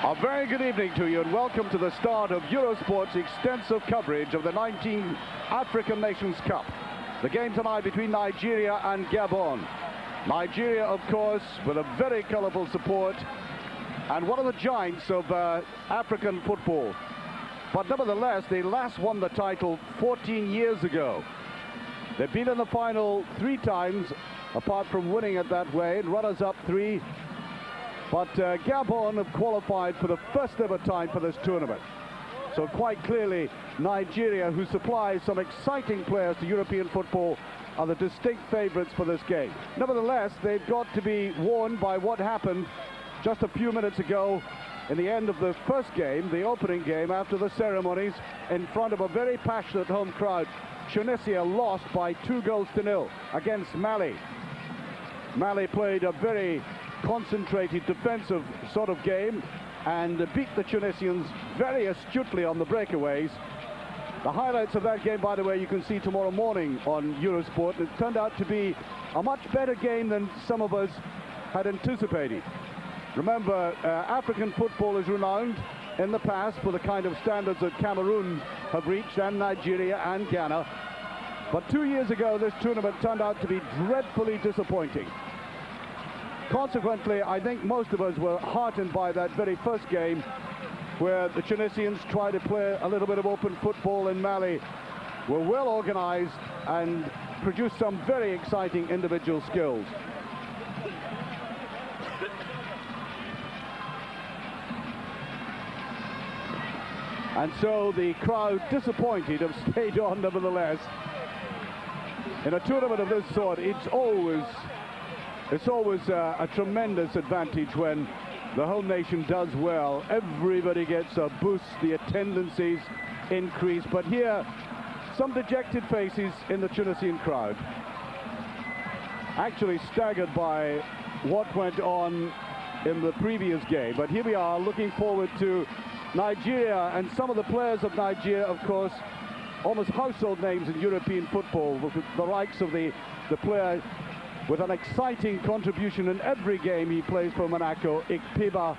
A very good evening to you and welcome to the start of Eurosport's extensive coverage of the 19th African Nations Cup. The game tonight between Nigeria and Gabon. Nigeria, of course, with a very colourful support and one of the giants of African football. But nevertheless, they last won the title 14 years ago. They've been in the final 3 times, apart from winning it that way, and runners-up 3. But Gabon have qualified for the first ever time for this tournament. So quite clearly, Nigeria, who supplies some exciting players to European football, are the distinct favourites for this game. Nevertheless, they've got to be warned by what happened just a few minutes ago in the end of the first game, the opening game, after the ceremonies, in front of a very passionate home crowd. Tunisia lost by 2-0 against Mali. Mali played a very concentrated defensive sort of game and beat the Tunisians very astutely on the breakaways. The highlights of that game, by the way, you can see tomorrow morning on Eurosport. It turned out to be a much better game than some of us had anticipated. Remember, African football is renowned in the past for the kind of standards that Cameroon have reached, and Nigeria and Ghana. But 2 years ago, this tournament turned out to be dreadfully disappointing. Consequently, I think most of us were heartened by that very first game, where the Tunisians tried to play a little bit of open football, and Mali were well organized and produced some very exciting individual skills. And so the crowd, disappointed, have stayed on nevertheless. In a tournament of this sort, it's always a tremendous advantage when the whole nation does well. Everybody gets a boost, the attendances increase. But here, some dejected faces in the Tunisian crowd, actually staggered by what went on in the previous game. But here we are, looking forward to Nigeria, and some of the players of Nigeria, of course, almost household names in European football, with the likes of the player with an exciting contribution in every game he plays for Monaco, Ikpiba.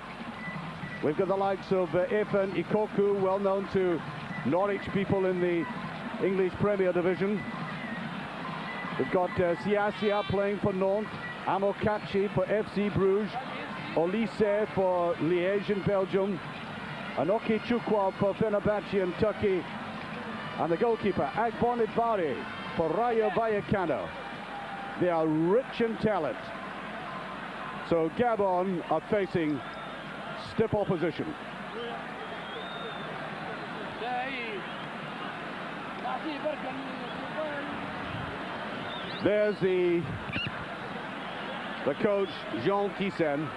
We've got the likes of Efen Ikoku, well known to Norwich people in the English Premier Division. We've got Siasia playing for Nantes, Amokachi for FC Bruges, Olise for Liège in Belgium, Anoki Chukwu for Fenerbahce in Turkey, and the goalkeeper, Agbonibare for Rayo Vallecano. They are rich in talent. So Gabon are facing stiff opposition. There's the coach, Jean Thyssen.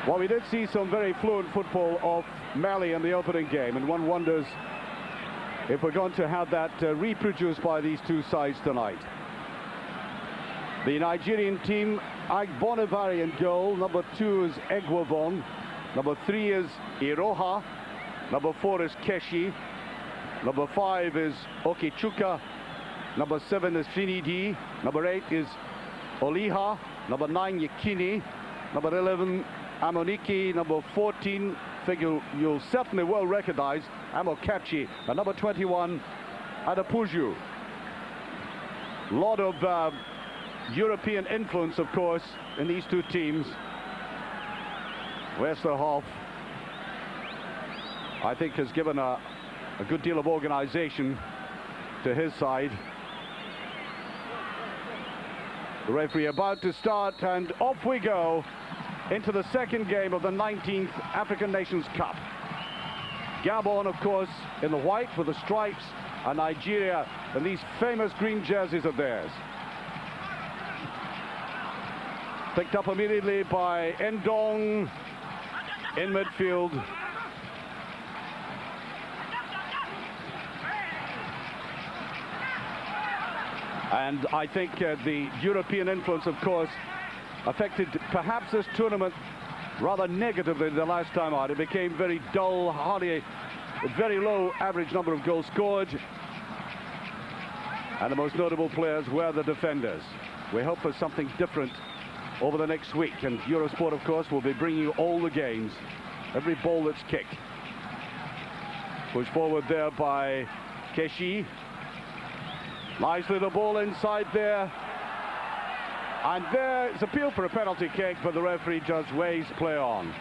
Well, we did see some very fluent football of Mali in the opening game, and one wonders if we're going to have that reproduced by these two sides tonight. The Nigerian team, Agbonibare in goal. Number 2 is Egwovon. Number 3 is Iroha. Number 4 is Keshi. Number 5 is Okichuka. Number 7 is Finidi. Number 8 is Oliha. Number 9, Yekini. Number 11, Amoniki. Number 14, figure you'll certainly well recognize, Amokachi. And number 21, Adapuju. A lot of European influence, of course, in these two teams. Westerhoff, I think, has given a good deal of organization to his side. The referee about to start, and off we go into the second game of the 19th African Nations Cup. Gabon, of course, in the white with the stripes, and Nigeria in these famous green jerseys of theirs. Picked up immediately by Ndong in midfield. And I think the European influence, of course, affected perhaps this tournament rather negatively the last time out. It became very dull, hardly a very low average number of goals scored. And the most notable players were the defenders. We hope for something different over the next week. And Eurosport, of course, will be bringing you all the games, every ball that's kicked. Pushed forward there by Keshi. Nice little ball inside there. And there's appeal for a penalty kick, but the referee just waves play on.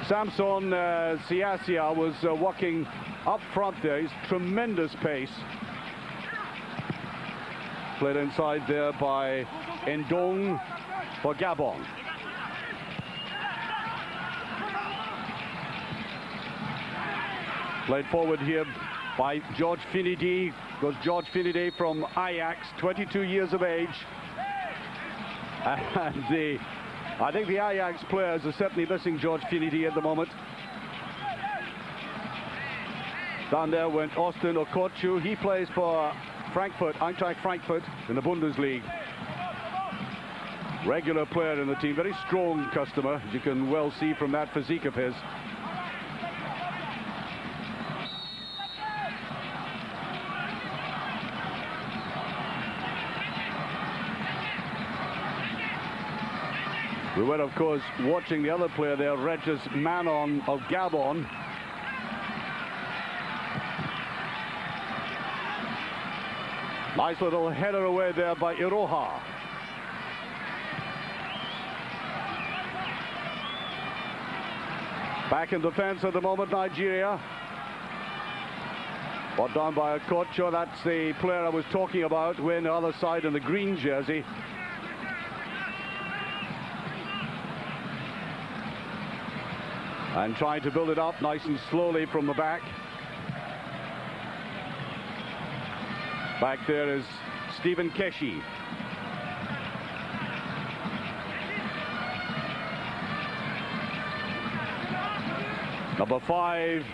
Samson Siasia was walking up front there. He's tremendous pace. Played inside there by Ndong for Gabon. Played forward here by George Finidi. Goes George Finidi from Ajax, 22 years of age. And I think the Ajax players are certainly missing George Finidi at the moment. Down there went Austin Okochu. He plays for Frankfurt, Eintracht Frankfurt in the Bundesliga. Regular player in the team, very strong customer, as you can well see from that physique of his. We were, of course, watching the other player there, Regis Manon of Gabon. Nice little header away there by Iroha. Back in defense at the moment, Nigeria. Brought down by Okocho. That's the player I was talking about, way on the other side in the green jersey. And trying to build it up nice and slowly from the back. Back there is Stephen Keshi. Number 5,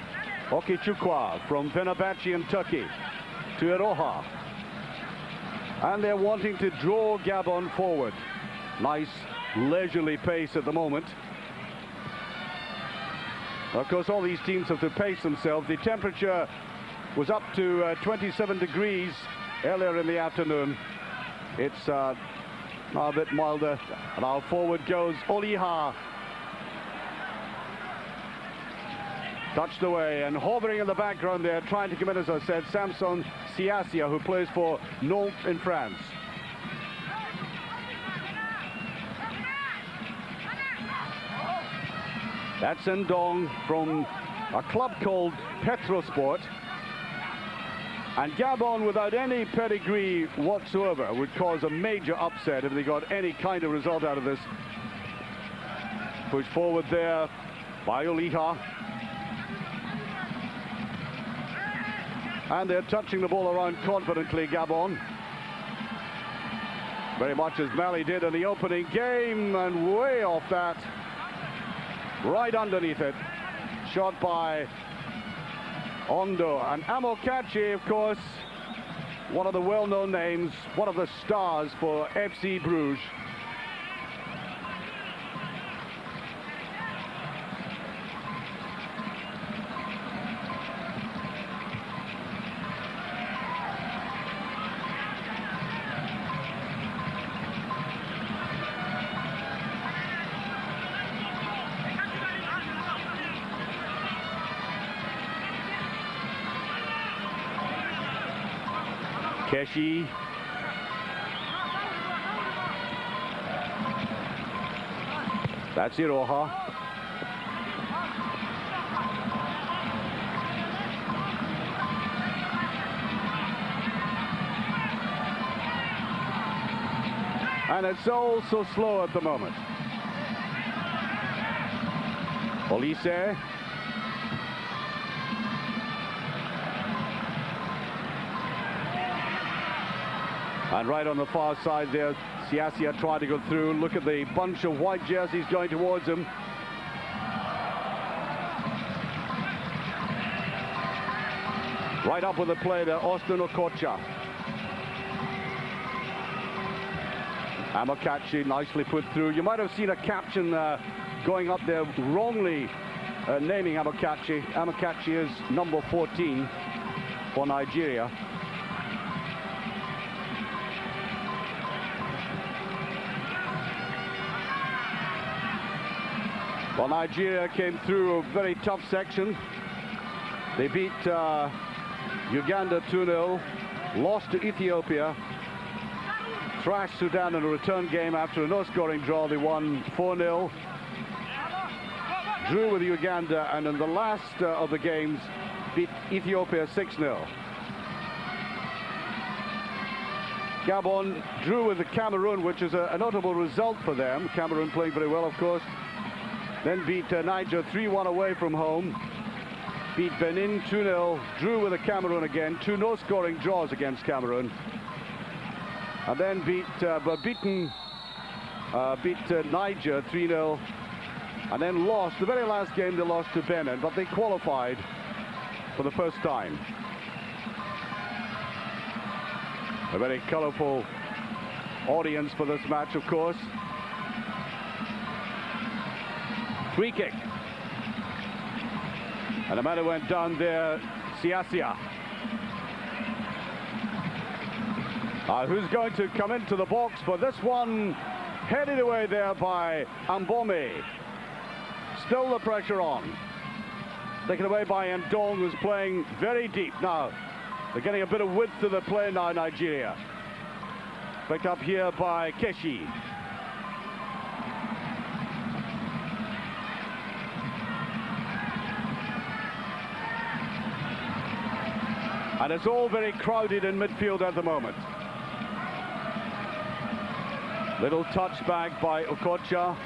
Okichukwu from Fenerbahce in Turkey to Iroha. And they're wanting to draw Gabon forward. Nice leisurely pace at the moment. Of course, all these teams have to pace themselves. The temperature was up to 27 degrees earlier in the afternoon. It's now a bit milder. And now forward goes Oliha. Touched away and hovering in the background there, trying to come in, as I said, Samson Siasia, who plays for Nantes in France. That's Ndong from a club called Petrosport. And Gabon, without any pedigree whatsoever, would cause a major upset if they got any kind of result out of this. Pushed forward there by Oliha. And they're touching the ball around confidently, Gabon. Very much as Mali did in the opening game, and way off that. Right underneath it. Shot by Ondo. And Amokachi, of course, one of the well-known names, one of the stars for FC Bruges. Keshi. That's Iroha. And it's all so slow at the moment. Olise. And right on the far side there, Siasia tried to go through. Look at the bunch of white jerseys going towards him. Right up with the play there, Austin Okocha. Amokachi nicely put through. You might have seen a caption going up there wrongly naming Amokachi. Amokachi is number 14 for Nigeria. Well, Nigeria came through a very tough section. They beat Uganda 2-0, lost to Ethiopia, thrashed Sudan in a return game after a no-scoring draw. They won 4-0, drew with Uganda, and in the last of the games beat Ethiopia 6-0. Gabon drew with the Cameroon, which is a notable result for them. Cameroon playing very well, of course. Then beat Niger 3-1 away from home. Beat Benin 2-0, drew with the Cameroon again, 2 no-scoring draws against Cameroon. And then beat Niger 3-0, and then lost. The very last game they lost to Benin, but they qualified for the first time. A very colourful audience for this match, of course. Free kick. And the man who went down there, Siasia. Who's going to come into the box for this one? Headed away there by Mbome. Still the pressure on. Taken away by Ndong, who's playing very deep now. They're getting a bit of width to the play now, Nigeria. Picked up here by Keshi. And it's all very crowded in midfield at the moment. Little touchback by Okocha.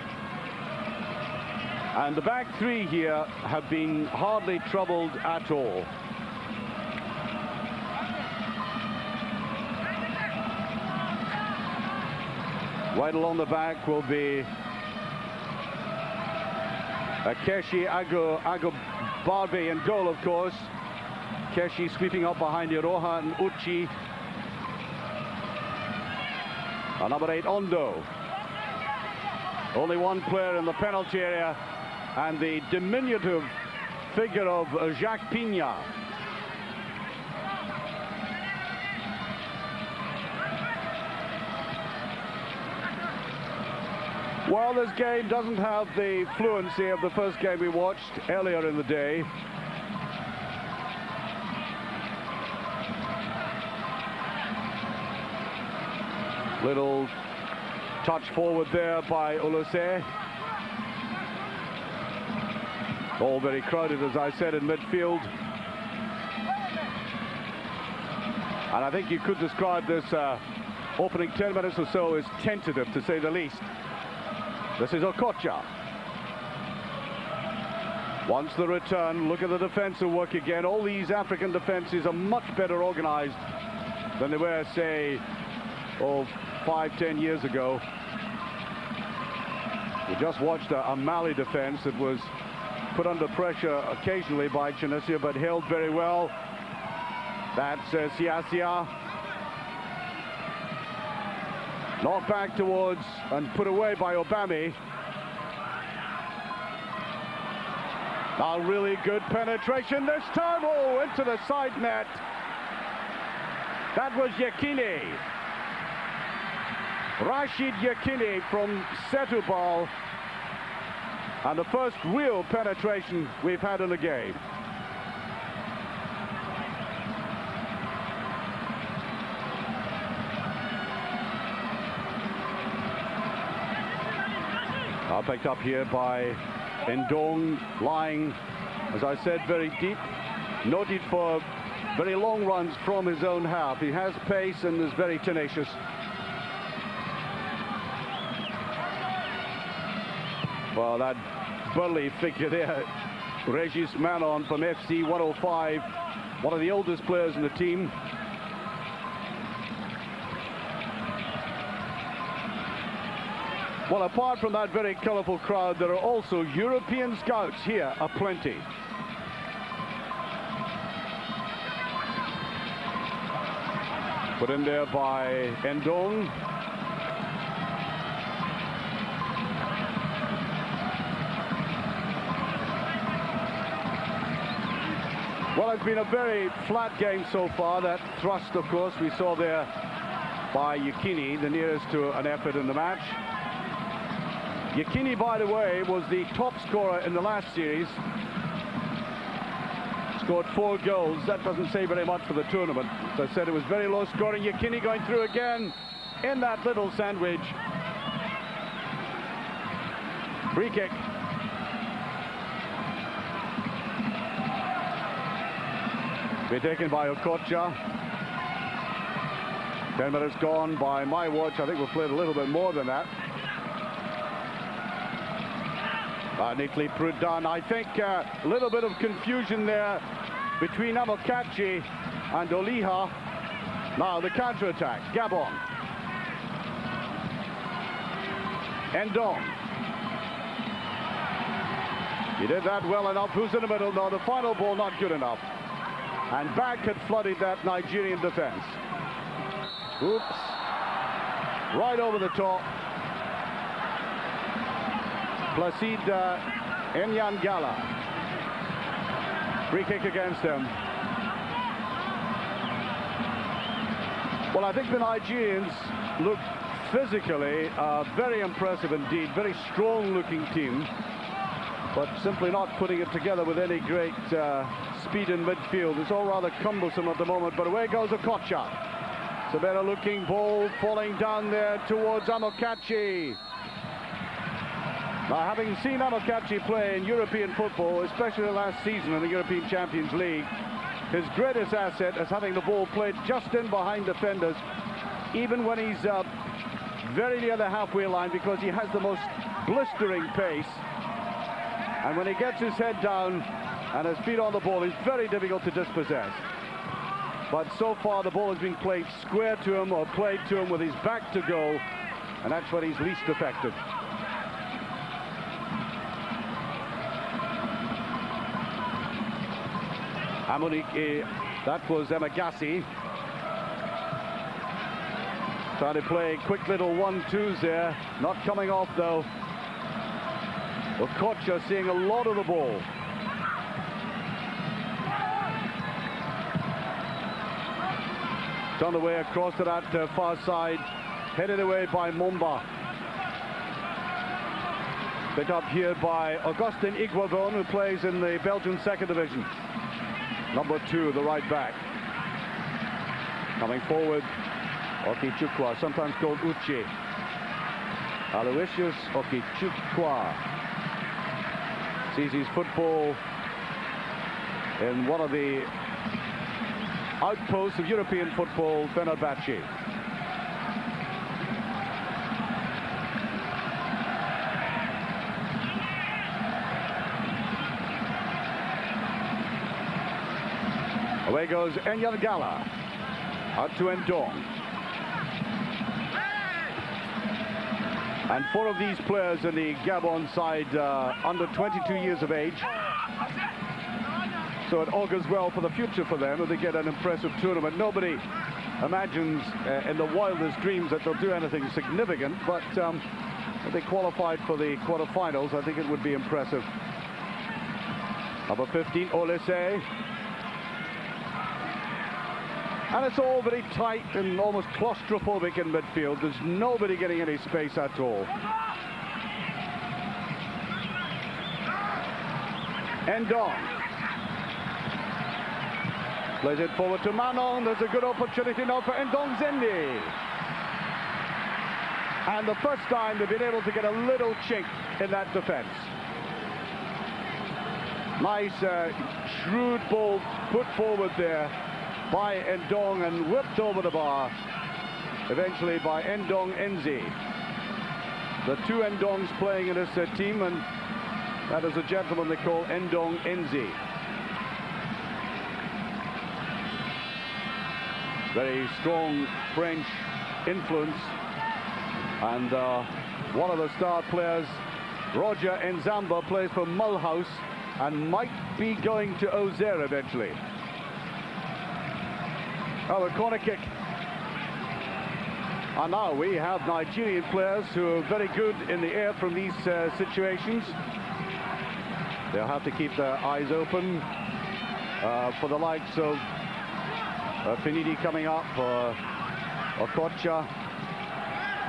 And the back three here have been hardly troubled at all. Right along the back will be Keshi Agbobarbe in goal, of course. Keshi sweeping up behind Iroha and Uchi. And number 8, Ondo. Only one player in the penalty area, and the diminutive figure of Jacques Pina. Well, this game doesn't have the fluency of the first game we watched earlier in the day. Little touch forward there by Olose. All very crowded, as I said, in midfield. And I think you could describe this opening 10 minutes or so as tentative, to say the least. This is Okocha. Once the return, look at the defensive work again. All these African defenses are much better organized than they were, say, 5-10 years ago. We just watched a Mali defense that was put under pressure occasionally by Tunisia, but held very well. That's Siasia. Knocked back towards and put away by Obame. Now really good penetration this time. Oh, into the side net. That was Yekini. Rashid Yekini from Setúbal. And the first real penetration we've had in the game. Now picked up here by Ndong, lying, as I said, very deep. Noted for very long runs from his own half. He has pace and is very tenacious. Well, that burly figure there, Regis Manon from FC 105, one of the oldest players in the team. Well, apart from that very colourful crowd, there are also European scouts here aplenty. Put in there by Ndong. Well, it's been a very flat game so far. That thrust, of course, we saw there by Yekini, the nearest to an effort in the match. Yekini, by the way, was the top scorer in the last series. Scored 4 goals. That doesn't say very much for the tournament. As I said, it was very low scoring. Yekini going through again in that little sandwich. Free kick. Be taken by Okocha. 10 minutes gone by my watch. I think we've played a little bit more than that. Neatly put down. I think a little bit of confusion there between Amokachi and Oliha. Now the counter-attack. Gabon. Ndong. He did that well enough. Who's in the middle? No, the final ball not good enough. And back had flooded that Nigerian defense. Oops. Right over the top. Placide Enyangala. Free kick against him. Well, I think the Nigerians look physically very impressive indeed. Very strong-looking team. But simply not putting it together with any great speed in midfield. It's all rather cumbersome at the moment, but away goes Okocha. It's a better looking ball falling down there towards Amokachi. Now, having seen Amokachi play in European football, especially last season in the European Champions League, his greatest asset is having the ball played just in behind defenders, even when he's very near the halfway line, because he has the most blistering pace. And when he gets his head down and his feet on the ball, he's very difficult to dispossess. But so far the ball has been played square to him or played to him with his back to goal, and that's when he's least effective. Amunike, that was Emagasi. Trying to play quick little 1-2s there, not coming off though. Okocha seeing a lot of the ball. It's on the way across to that far side, headed away by Mumba. Picked up here by Augustin Iguavon, who plays in the Belgian second division. Number 2, the right back. Coming forward, Okichukwa, sometimes called Uche. Aloysius Okichukwa sees his football in one of the outposts of European football, Fenerbahce. Away goes Enyangala. Out to Ndong. And 4 of these players in the Gabon side under 22 years of age. So it augurs well for the future for them if they get an impressive tournament. Nobody imagines in the wildest dreams that they'll do anything significant, but if they qualified for the quarterfinals, I think it would be impressive. Number 15, Olise. And it's all very tight and almost claustrophobic in midfield. There's nobody getting any space at all. Ndong. Plays it forward to Manon. There's a good opportunity now for Ndong Zindi. And the first time they've been able to get a little chink in that defense. Nice shrewd ball put forward there by Ndong and whipped over the bar, eventually by Ndong Enzi. The 2 Ndongs playing in this team, and that is a gentleman they call Ndong Enzi. Very strong French influence, and one of the star players, Roger Nzamba, plays for Mulhouse and might be going to Auxerre eventually. Oh, a corner kick. And now we have Nigerian players who are very good in the air from these situations. They'll have to keep their eyes open. for the likes of Finidi coming up, Okocha.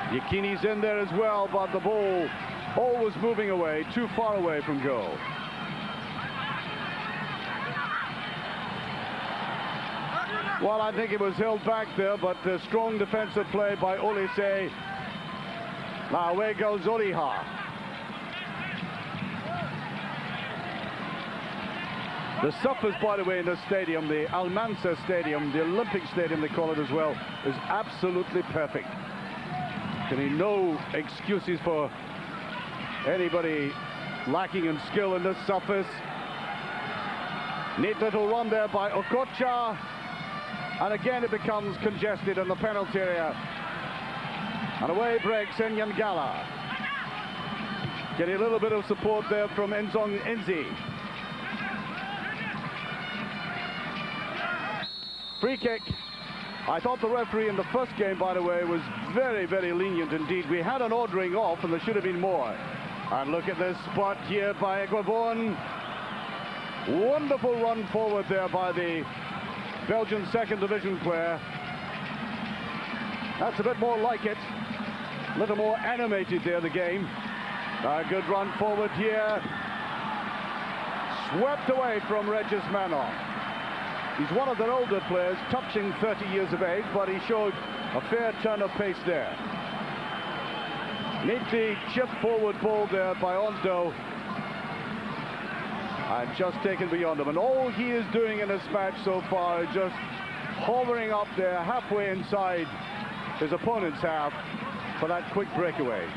Yakini's in there as well, but the ball always moving away, too far away from goal. Well, I think it was held back there, but strong defensive play by Olise. Now away goes Oliha. The surface, by the way, in the stadium, the Al Mansa Stadium, the Olympic Stadium they call it as well, is absolutely perfect. No excuses for anybody lacking in skill in this surface. Neat little run there by Okocha. And again it becomes congested in the penalty area. And away breaks Enyangala. Getting a little bit of support there from Nzong Nzi. Free kick. I thought the referee in the first game, by the way, was very, very lenient indeed. We had an ordering off and there should have been more. And look at this spot here by Gabon. Wonderful run forward there by the Belgian second division player. That's a bit more like it. A little more animated there, the game. A good run forward here. Swept away from Regis Manon. He's one of their older players, touching 30 years of age, but he showed a fair turn of pace there. Neatly chipped forward ball there by Ondo. And just taken beyond him. And all he is doing in this match so far is just hovering up there halfway inside his opponent's half for that quick breakaway.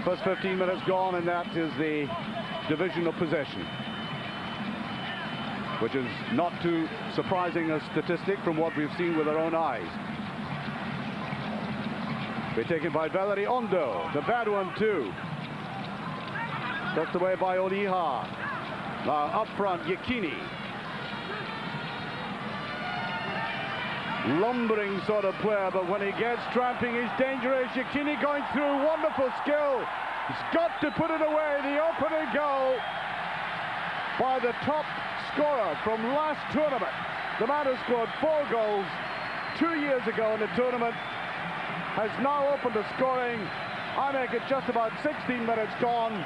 First 15 minutes gone, and that is the division of possession, which is not too surprising a statistic from what we've seen with our own eyes. Be taken by Valerie Ondo. The bad one too. Tucked away by Oliha. Now up front, Yakini. Lumbering sort of player, but when he gets tramping, he's dangerous. Yakini going through, wonderful skill. He's got to put it away. The opening goal by the top scorer from last tournament. The man who scored 4 goals 2 years ago in the tournament has now opened the scoring. I make it just about 16 minutes gone.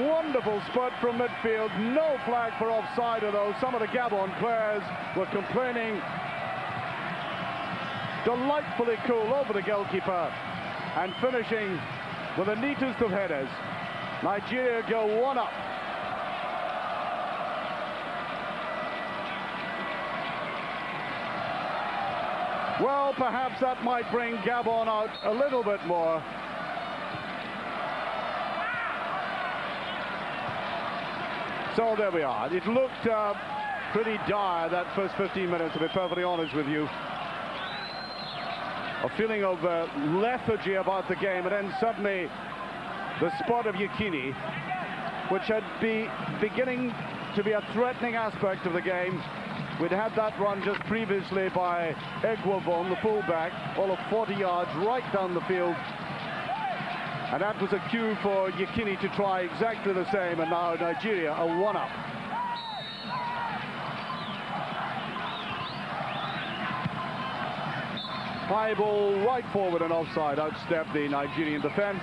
Wonderful spurt from midfield. No flag for offside, although some of the Gabon players were complaining. Delightfully cool over the goalkeeper and finishing with the neatest of headers. Nigeria go 1 up. Well, perhaps that might bring Gabon out a little bit more. So there we are. It looked pretty dire, that first 15 minutes, to be perfectly honest with you. A feeling of lethargy about the game, and then suddenly the spot of Yakini, which had been beginning to be a threatening aspect of the game. We'd had that run just previously by Egwovon, the fullback, all of 40 yards right down the field. And that was a cue for Yakini to try exactly the same, and now Nigeria are 1 up. High ball right forward and offside. Outstepped the Nigerian defence.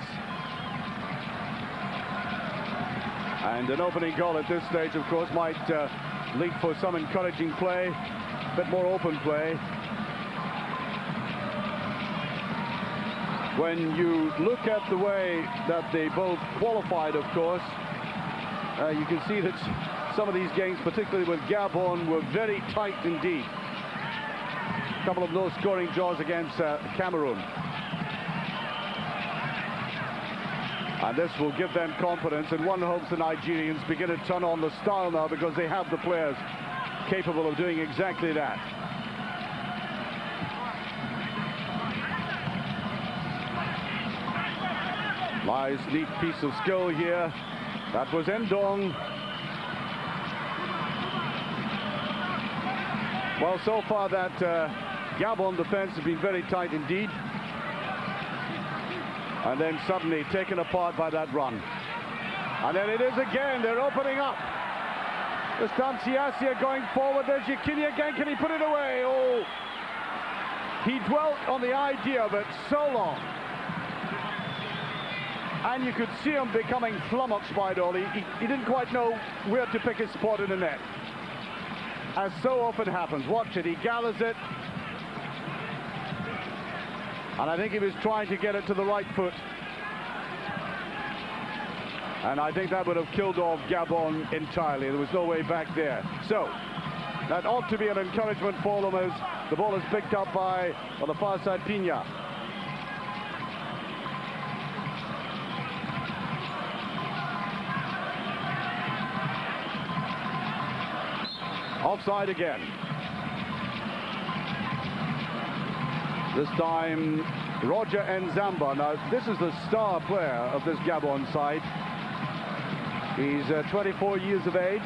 And an opening goal at this stage, of course, might lead for some encouraging play, a bit more open play. When you look at the way that they both qualified, of course, you can see that some of these games, particularly with Gabon, were very tight indeed. A couple of low-scoring draws against Cameroon. And this will give them confidence, and one hopes the Nigerians begin to turn on the style now, because they have the players capable of doing exactly that. Nice, neat piece of skill here. That was Ndong. Well, so far that Gabon defense has been very tight indeed. And then suddenly taken apart by that run. And then it is again, they're opening up. The Stanciacia going forward. There's Yekini again. Can he put it away? Oh, he dwelt on the idea of it so long. And you could see him becoming flummoxed by it all. He didn't quite know where to pick his spot in the net. As so often happens. Watch it. He gathers it. And I think he was trying to get it to the right foot. And I think that would have killed off Gabon entirely. There was no way back there. So, that ought to be an encouragement for them as the ball is picked up by, on the far side, Pina. Offside again. This time, Roger Nzamba. Now, this is the star player of this Gabon side. He's 24 years of age.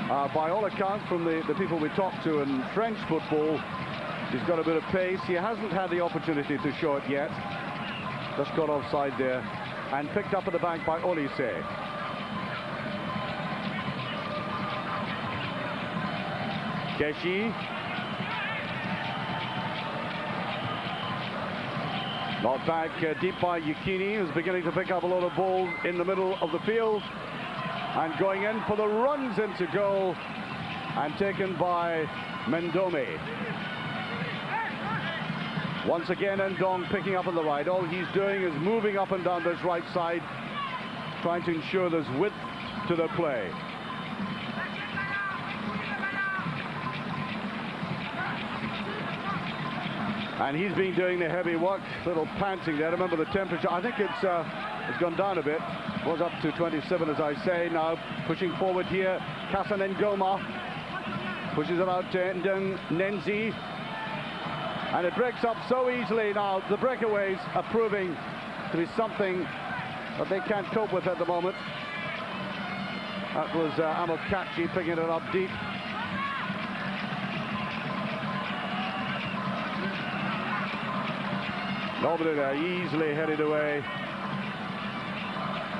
By all accounts, from the people we talked to in French football, he's got a bit of pace. He hasn't had the opportunity to show it yet. Just got offside there. And picked up at the back by Olise. Keshi. Not back deep by Yekini, who's beginning to pick up a lot of balls in the middle of the field. And going in for the runs into goal. And taken by Mendome. Once again, Ndong picking up on the right. All he's doing is moving up and down this right side, trying to ensure there's width to the play. And he's been doing the heavy work, little panting there. Remember the temperature, I think it's gone down a bit. Was up to 27, as I say. Now pushing forward here, Kassan Ngoma pushes it out to Nenzi. And it breaks up so easily now. The breakaways are proving to be something that they can't cope with at the moment. That was Amokachi picking it up deep. Nobody there, easily headed away.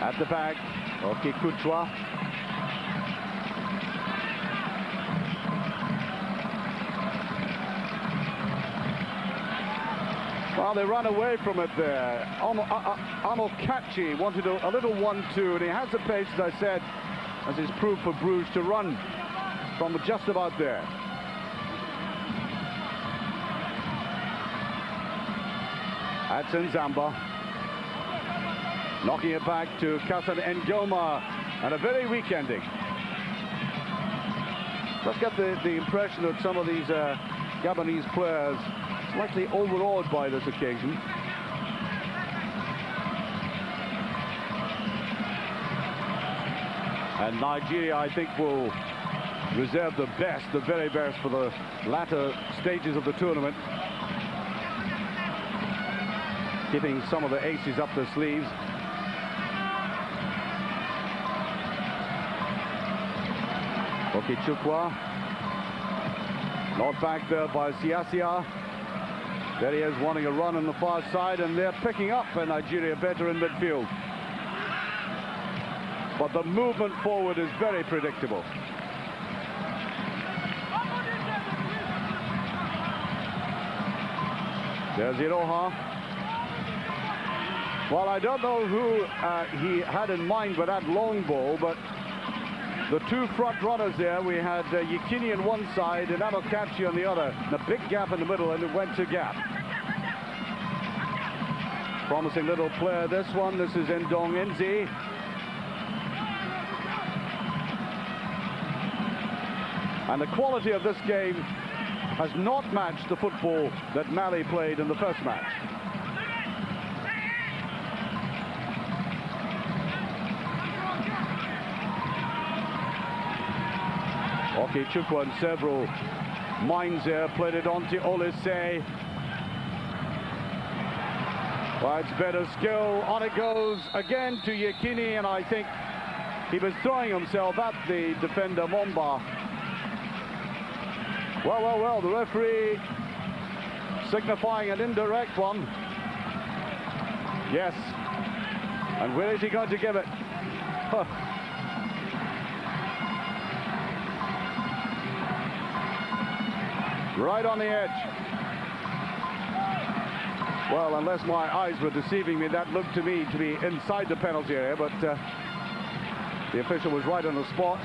At the back, okay, Coutois. Well, they ran away from it there. Amokachi wanted a little 1-2, and he has the pace, as I said, as is proof for Bruges, to run from just about there. That's Nzamba. Knocking it back to Kassan Ngoma, and a very weak ending. Just get the impression that some of these Gabonese players slightly overawed by this occasion. And Nigeria, I think, will reserve the best, the very best, for the latter stages of the tournament. Keeping some of the aces up their sleeves. Okay, Chukwa. Not back there by Siasia. There he is, wanting a run on the far side, and they're picking up Nigeria better in midfield. But the movement forward is very predictable. There's Iroha. Well, I don't know who he had in mind with that long ball, but the two front runners there, we had Yekini on one side and Amokachi on the other. And a big gap in the middle, and it went to gap. Promising little player, this one. This is Ndong Nzi. And the quality of this game has not matched the football that Mali played in the first match. Okay, Chukwu and several minds there, played it on to Olise. Well, it's better skill. On it goes again to Yekini, and I think he was throwing himself at the defender, Momba. Well, the referee signifying an indirect one. Yes. And where is he going to give it? Huh. Right on the edge. Well, unless my eyes were deceiving me, that looked to me to be inside the penalty area, but the official was right on the spot.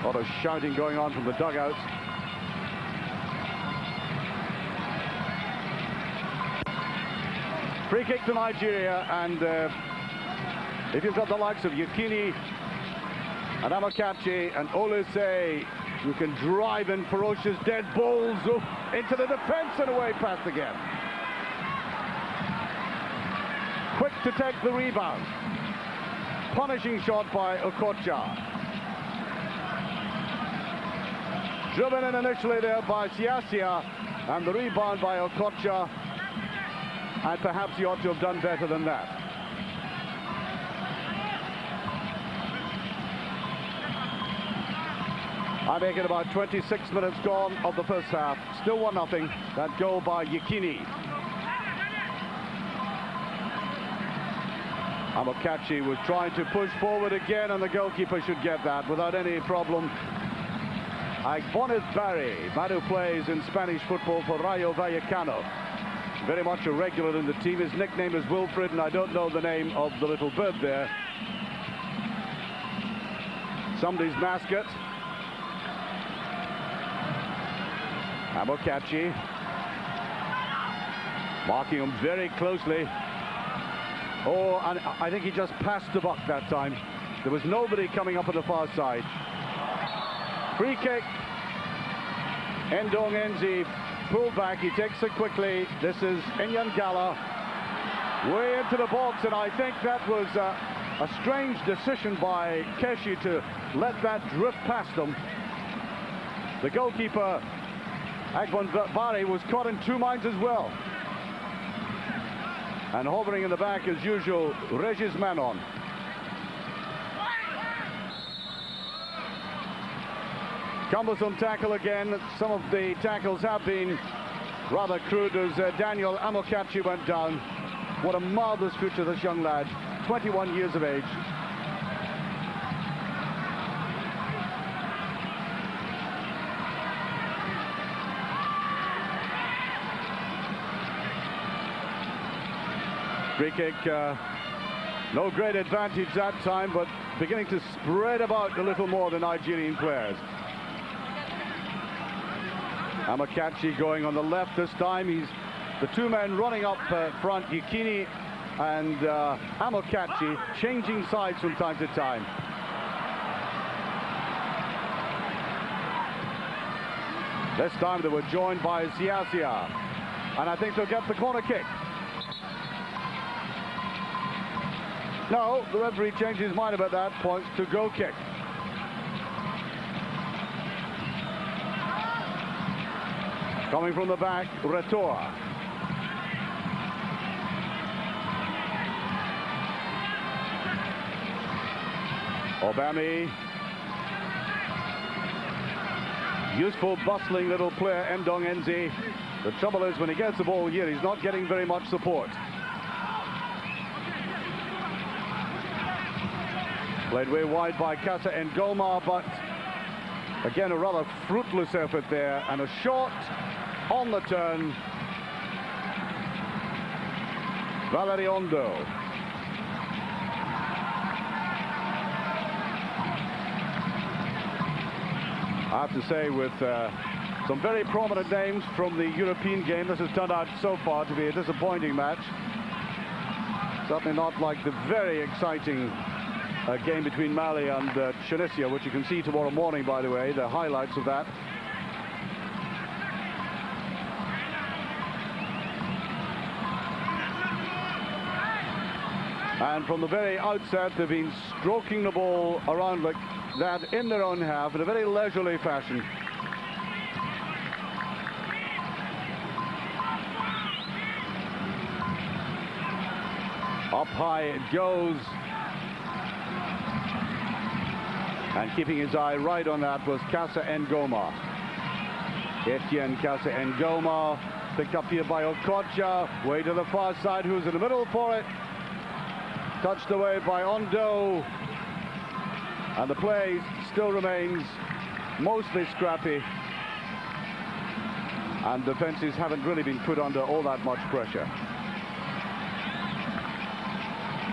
A lot of shouting going on from the dugouts. Free kick to Nigeria, and if you've got the likes of Yekini and Amokachi and Olise, you can drive in ferocious dead balls into the defence and away past again. Quick to take the rebound. Punishing shot by Okocha. Driven in initially there by Siasia, and the rebound by Okocha. And perhaps he ought to have done better than that. I make it about 26 minutes gone of the first half. Still 1-0. That goal by Yekini. Amokachi was trying to push forward again, and the goalkeeper should get that without any problem. Bonnet Barry, man who plays in Spanish football for Rayo Vallecano. Very much a regular in the team. His nickname is Wilfred, and I don't know the name of the little bird there. Somebody's mascot. Amokachi marking him very closely. Oh, and I think he just passed the buck that time. There was nobody coming up on the far side. Free kick. Endong Enzi pulled back. He takes it quickly. This is Inyangala way into the box, and I think that was a strange decision by Keshi to let that drift past him. The goalkeeper Bari was caught in two minds as well. And hovering in the back as usual, Regis Manon. Cumbersome tackle again. Some of the tackles have been rather crude as Daniel Amokachi went down. What a marvellous future, this young lad, 21 years of age. Free kick, no great advantage that time, but beginning to spread about a little more the Nigerian players. Amokachi going on the left this time. He's the two men running up front, Yekini and Amokachi, changing sides from time to time. This time they were joined by Siasia, and I think they'll get the corner kick. No, the referee changed his mind about that, points to goal kick. Coming from the back, Retoa. Obami. Useful, bustling little player, Endong Enzi. The trouble is, when he gets the ball here, he's not getting very much support. Played way wide by Casa Ngoma, but again a rather fruitless effort there, and a shot on the turn. Valeriondo. I have to say, with some very prominent names from the European game, this has turned out so far to be a disappointing match. Certainly not like the very exciting game between Mali and Tunisia, which you can see tomorrow morning, by the way, the highlights of that. And from the very outset, they've been stroking the ball around like that in their own half in a very leisurely fashion. Up high it goes. And keeping his eye right on that was Casa Ngoma. Etienne Casa Ngoma, picked up here by Okocha, way to the far side, who's in the middle for it. Touched away by Ondo. And the play still remains mostly scrappy. and defenses haven't really been put under all that much pressure.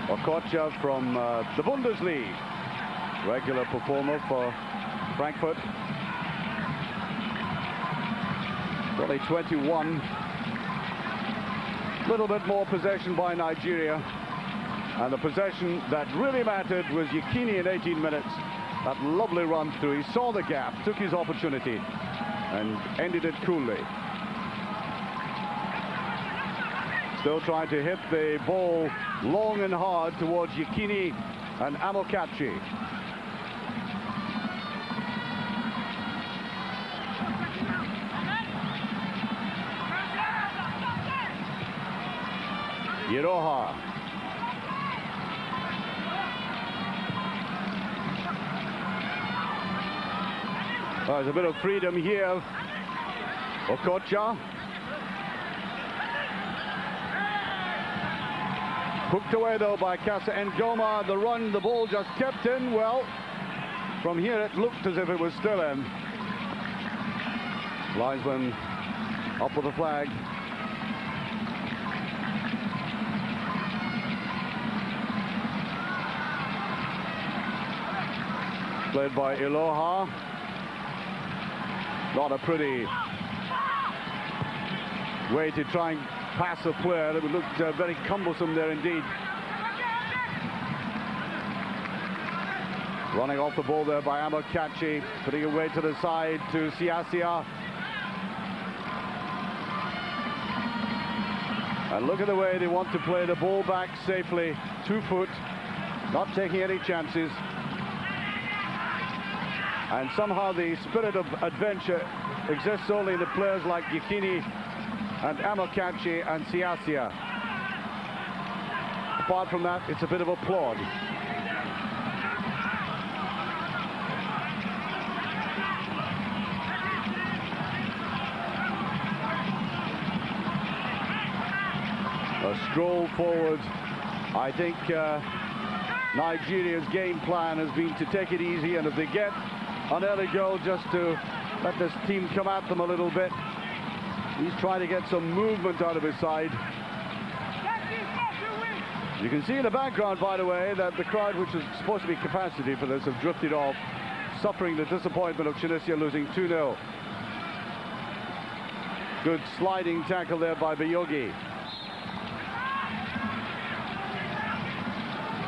Okocha from the Bundesliga, regular performer for Frankfurt. Only 21. A little bit more possession by Nigeria. And the possession that really mattered was Yekini in 18 minutes. That lovely run through. He saw the gap, took his opportunity, and ended it coolly. Still trying to hit the ball long and hard towards Yekini and Amokachi. Iroha. Oh, there's a bit of freedom here. Okocha. Hooked away though by Casa Ngoma. The run, the ball just kept in. Well, from here it looked as if it was still in. Linesman up with the flag. Played by Iloha. Not a pretty way to try and pass a player. It looked very cumbersome there indeed. Running off the ball there by Amokachi, putting it away to the side to Siasia. And look at the way they want to play the ball back safely, 2 foot, not taking any chances. And somehow the spirit of adventure exists only in the players like Yekini and Amokachi and Siasia. Apart from that, it's a bit of a plod. A stroll forward. I think Nigeria's game plan has been to take it easy, and if they get an early goal, just to let this team come at them a little bit. He's trying to get some movement out of his side. You can see in the background, by the way, that the crowd, which is supposed to be capacity for this, have drifted off, suffering the disappointment of Tunisia losing 2-0. Good sliding tackle there by Bayogi.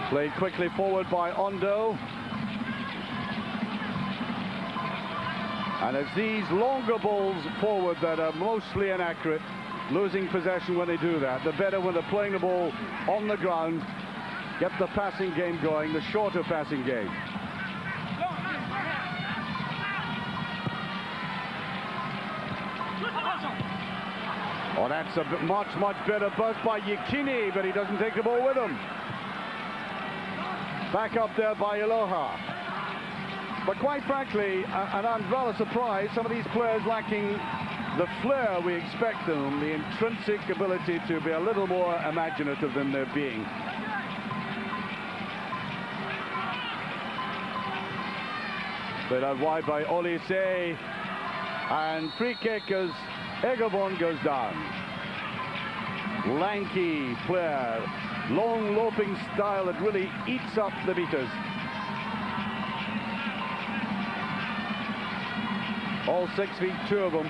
Played quickly forward by Ondo. And it's these longer balls forward that are mostly inaccurate, losing possession when they do that. The better when they're playing the ball on the ground, get the passing game going, the shorter passing game. Oh, that's a much better burst by Yekini, but he doesn't take the ball with him. Back up there by Iloha. But quite frankly, and I'm rather surprised, some of these players lacking the flair we expect them, the intrinsic ability to be a little more imaginative than they're being. Played out wide by Olise, and free kick as Gabon goes down. Lanky player, long loping style that really eats up the meters. All 6 feet 2 of them.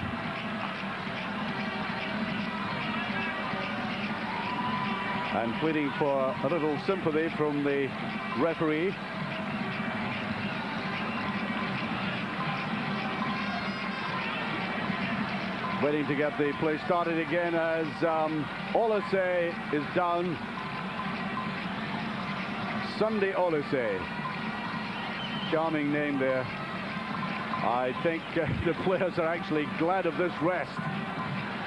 And pleading for a little sympathy from the referee. Waiting to get the play started again as Olise is down. Sunday Olise. Charming name there. I think the players are actually glad of this rest.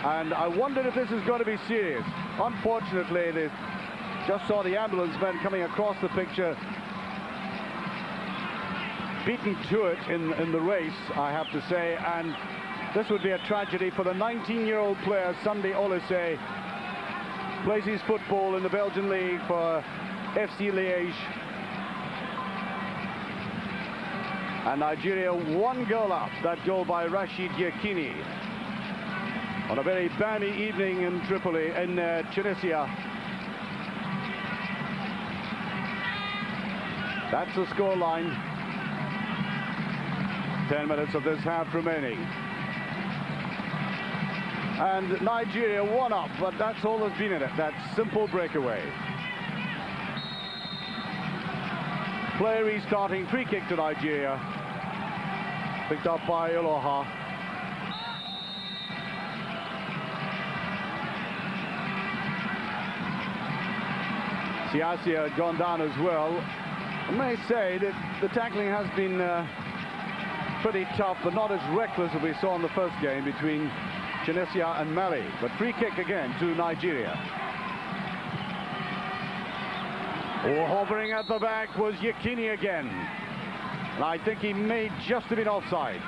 And I wondered if this is going to be serious. Unfortunately, they just saw the ambulance men coming across the picture. Beaten to it in the race, I have to say. And this would be a tragedy for the 19-year-old player, Sunday Olise. Plays his football in the Belgian league for FC Liège. And Nigeria 1 goal up. That goal by Rashid Yekini. on a very balmy evening in Tripoli, in Tunisia. That's the scoreline. 10 minutes of this half remaining. And Nigeria 1 up, but that's all there's been in it. That simple breakaway. Play restarting, free kick to Nigeria. Picked up by Iloha. Siasia had gone down as well. I may say that the tackling has been pretty tough, but not as reckless as we saw in the first game between Tunisia and Mali. But free kick again to Nigeria. Oh, hovering at the back was Yekini again. And I think he may just have been offside.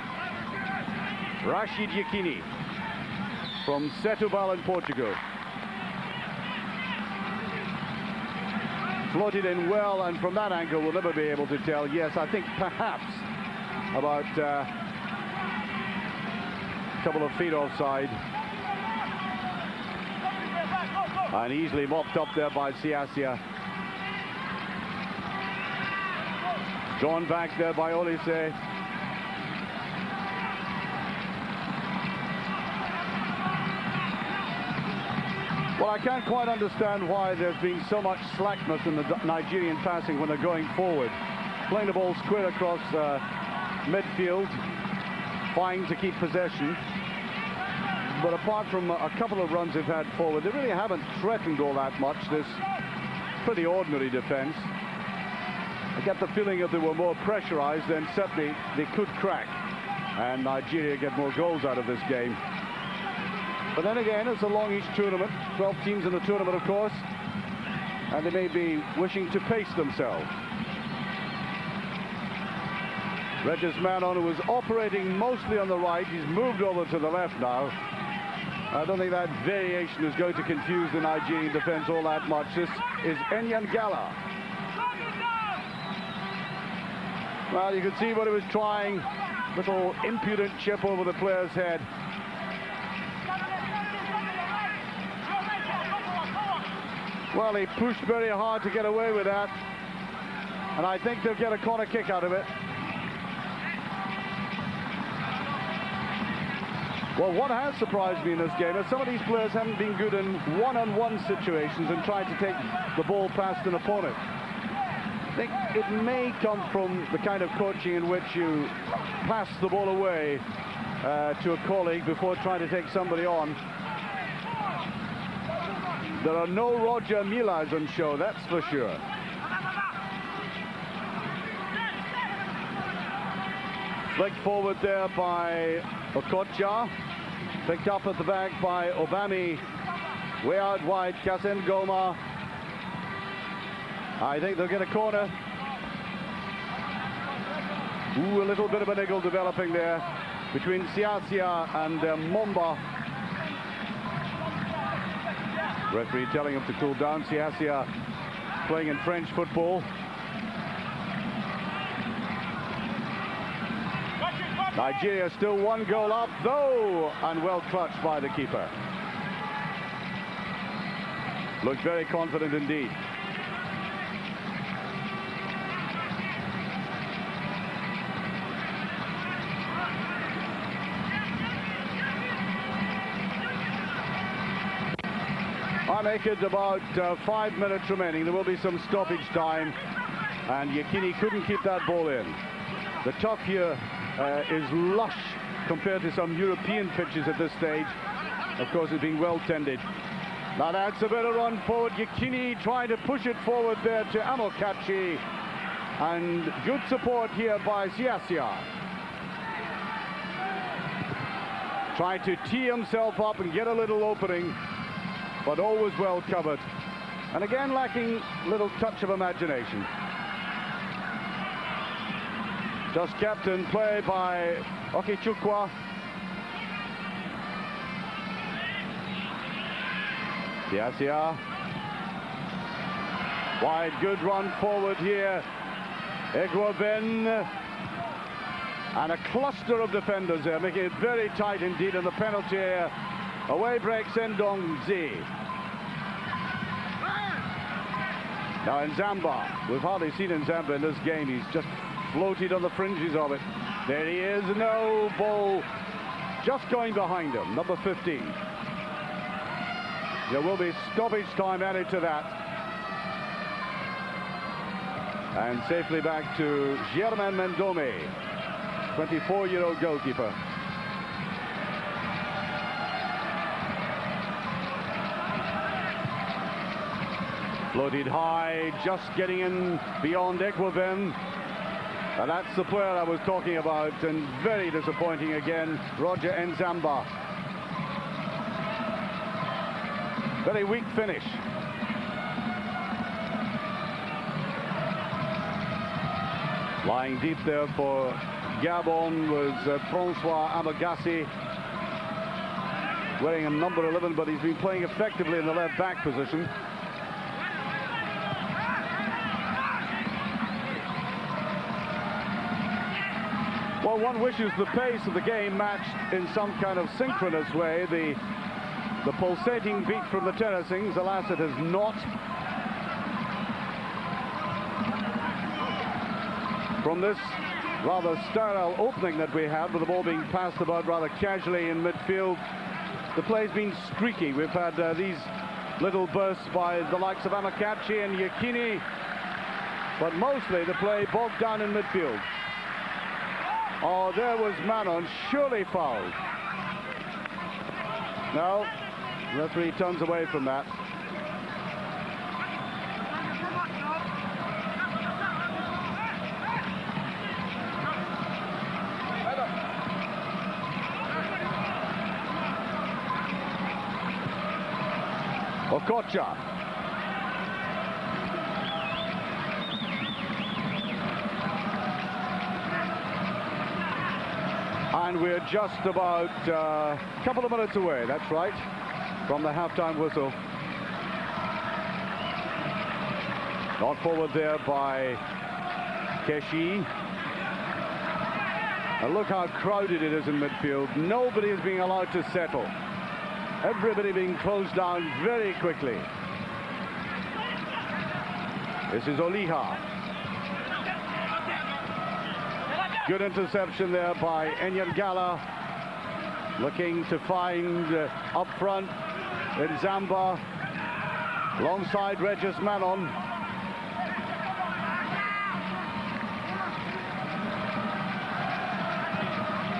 Rashid Yekini from Setúbal in Portugal. Floated in well, and from that angle we'll never be able to tell. Yes, I think perhaps about a couple of feet offside. And easily mopped up there by Siasia. Drawn back there by Olise. Well, I can't quite understand why there's been so much slackness in the Nigerian passing when they're going forward. Playing the ball square across midfield, trying to keep possession. But apart from a couple of runs they've had forward, they really haven't threatened all that much. This pretty ordinary defense. I get the feeling if they were more pressurized, then certainly they could crack. And Nigeria get more goals out of this game. But then again, it's a longish tournament. 12 teams in the tournament, of course. And they may be wishing to pace themselves. Regis Manon, who was operating mostly on the right, he's moved over to the left now. I don't think that variation is going to confuse the Nigerian defense all that much. This is Enyan Gala. Well, you can see what he was trying. Little impudent chip over the player's head. Well, he pushed very hard to get away with that. And I think they'll get a corner kick out of it. Well, what has surprised me in this game is some of these players haven't been good in one-on-one situations and tried to take the ball past an opponent. I think it may come from the kind of coaching in which you pass the ball away to a colleague before trying to take somebody on. There are no Roger Milas on show, that's for sure. Flicked forward there by Okocha. Picked up at the back by Obami. Way out wide, Kassem Goma. I think they'll get a corner. Ooh, a little bit of a niggle developing there between Siasia and Momba. Referee telling him to cool down. Siasia playing in French football. Nigeria still 1 goal up, though, and well clutched by the keeper. Looked very confident indeed. I make it about 5 minutes remaining. There will be some stoppage time, and Yekini couldn't keep that ball in. The turf here is lush compared to some European pitches at this stage. Of course, it's been well tended. Now that's a bit of run forward. Yekini trying to push it forward there to Amokachi, and good support here by Siasia. Trying to tee himself up and get a little opening, but always well covered. And again, lacking a little touch of imagination. Just kept in play by Okechukwu. Siasia. Wide, good run forward here. Egwoben. And a cluster of defenders there, making it very tight indeed, and the penalty area Away breaks Ndongzi. Now Nzamba, we've hardly seen Nzamba in this game. He's just floated on the fringes of it. There he is, no ball just going behind him, number 15. There will be stoppage time added to that. And safely back to Germain Mendome, 24-year-old goalkeeper. Floated high, just getting in beyond Equivin. And that's the player I was talking about, and very disappointing again, Roger Nzamba. Very weak finish. Lying deep there for Gabon was Francois Amagassi, wearing a number 11, but he's been playing effectively in the left back position. Well, one wishes the pace of the game matched in some kind of synchronous way. The pulsating beat from the terracings, alas, it has not. From this rather sterile opening that we had, with the ball being passed about rather casually in midfield, the play's been streaky. We've had these little bursts by the likes of Amakachi and Yakini, but mostly the play bogged down in midfield. Oh, there was Manon, surely fouled. No, the referee turns away from that. Okocha. And we're just about a couple of minutes away, that's right, from the half-time whistle. Not forward there by Keshi. And look how crowded it is in midfield. Nobody is being allowed to settle. Everybody being closed down very quickly. This is Oliha. Good interception there by Enyangala. Looking to find up front Nzamba alongside Regis Manon.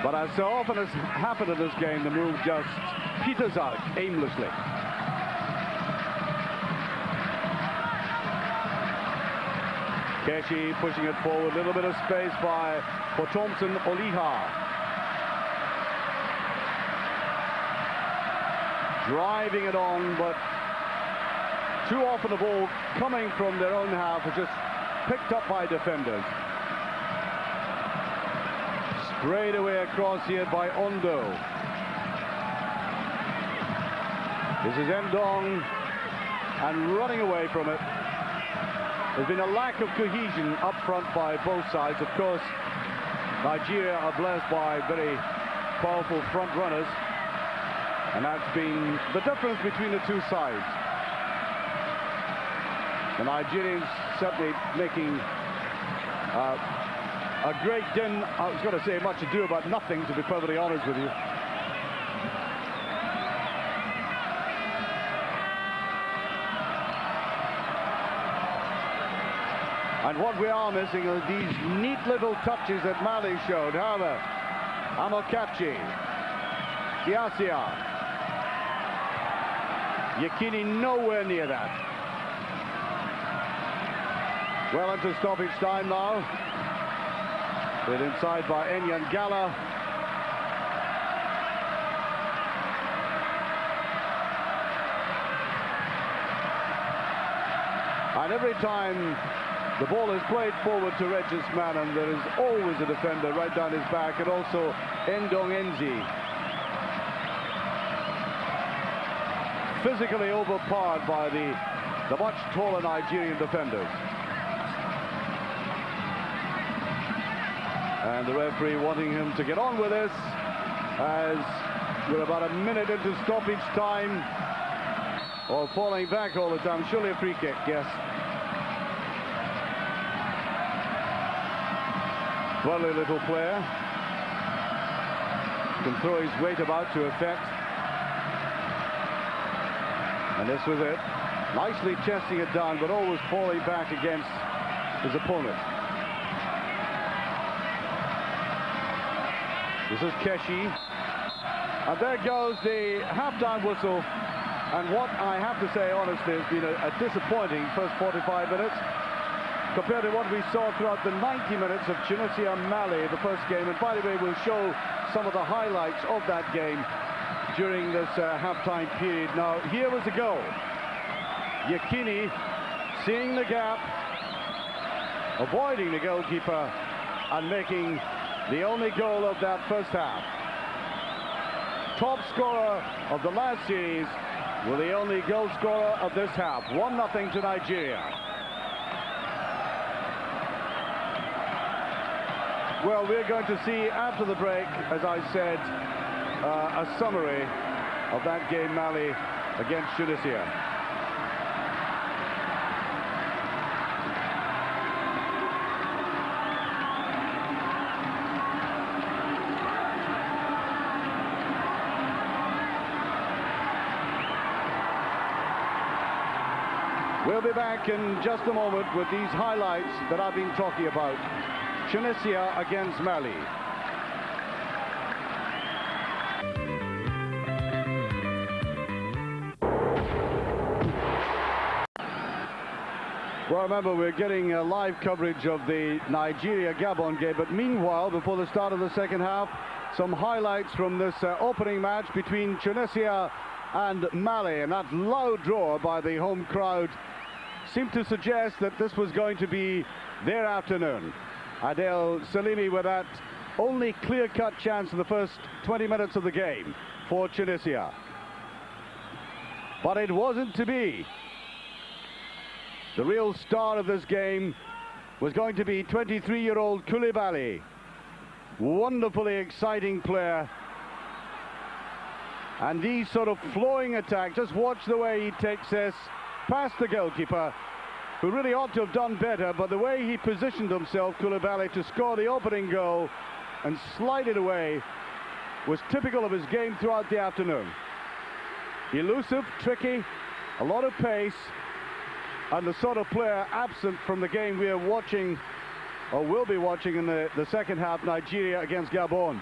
But as so often has happened in this game, the move just peters out aimlessly. Keshi pushing it forward, a little bit of space for Thompson Oliha. Driving it on, but too often the ball coming from their own half is just picked up by defenders. Straight away across here by Ondo. This is Ndong, and running away from it. There's been a lack of cohesion up front by both sides. Of course, Nigeria are blessed by very powerful front runners, and that's been the difference between the two sides. The Nigerians certainly making a great din. I was going to say much ado about nothing, to be perfectly honest with you. And what we are missing are these neat little touches that Mali showed. However, Amokachi, Kiasia, Yakini nowhere near that. Well into stoppage time now. Put inside by Enyangala. And every time the ball is played forward to Regis Manon, there is always a defender right down his back, and also Ndongenzi. Physically overpowered by the much taller Nigerian defenders. And the referee wanting him to get on with this, as We're about a minute into stoppage time. Or falling back all the time. Surely a free kick, yes. Lovely little player. Can throw his weight about to effect. And this was it. Nicely chesting it down, but always falling back against his opponent. This is Keshi. And there goes the half-time whistle. And what I have to say, honestly, has been a disappointing first 45 minutes compared to what we saw throughout the 90 minutes of Tunisia-Mali, the first game. And by the way, we'll show some of the highlights of that game during this half-time period. Now, here was the goal. Yakini seeing the gap, avoiding the goalkeeper, and making the only goal of that first half. Top scorer of the last series, well, the only goal scorer of this half. 1-0 to Nigeria. Well, we're going to see after the break, as I said, a summary of that game, Mali against Tunisia. We'll be back in just a moment with these highlights that I've been talking about. Tunisia against Mali. Well, remember, we're getting live coverage of the Nigeria-Gabon game, but meanwhile, before the start of the second half, some highlights from this opening match between Tunisia and Mali, and that loud roar by the home crowd seemed to suggest that this was going to be their afternoon. Adel Salimi with that only clear-cut chance in the first 20 minutes of the game for Tunisia. But it wasn't to be. The real star of this game was going to be 23-year-old Koulibaly. Wonderfully exciting player. And these sort of flowing attacks, just watch the way he takes this past the goalkeeper, who really ought to have done better, but the way he positioned himself, Koulibaly, to score the opening goal and slide it away was typical of his game throughout the afternoon. Elusive, tricky, a lot of pace, and the sort of player absent from the game we are watching, or will be watching in the second half, Nigeria against Gabon.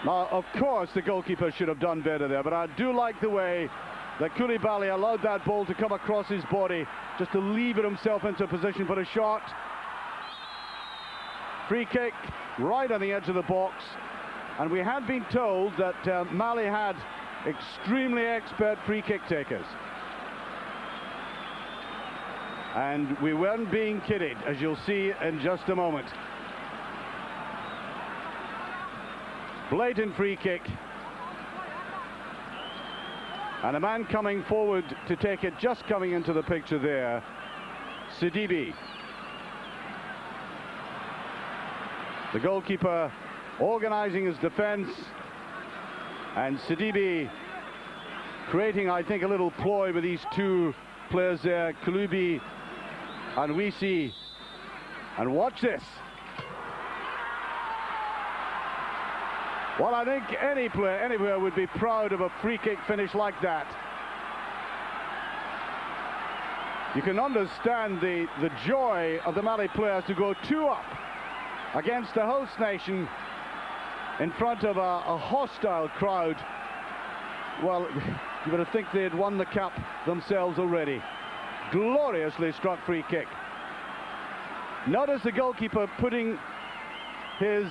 Now, of course, the goalkeeper should have done better there, but I do like the way that Koulibaly allowed that ball to come across his body, just to lever himself into position for a shot. Free kick right on the edge of the box. And we had been told that Mali had extremely expert free kick takers. And we weren't being kidded, as you'll see in just a moment. Blatant free kick. And a man coming forward to take it, just coming into the picture there, Sidibe. The goalkeeper organizing his defense, and Sidibe creating, I think, a little ploy with these two players there, Kaloubi and Wisi. And watch this. Well, I think any player anywhere would be proud of a free kick finish like that. You can understand the joy of the Mali players to go 2 up against the host nation in front of a hostile crowd. Well, you would have think they had won the cup themselves already. Gloriously struck free kick. Notice the goalkeeper putting his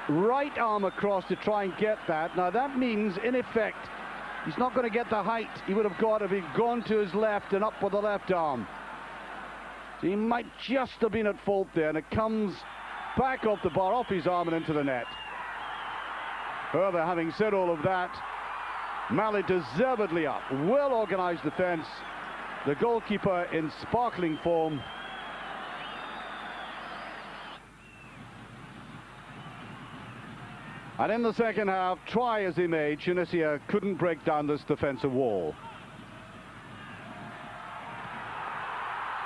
right arm across to try and get that. Now that means, in effect, he's not going to get the height he would have got if he'd gone to his left and up with the left arm. So he might just have been at fault there, and it comes back off the bar, off his arm and into the net. However, having said all of that, Mali deservedly up. Well-organized defense. The goalkeeper in sparkling form. And in the second half, try as he made, Tunisia couldn't break down this defensive wall.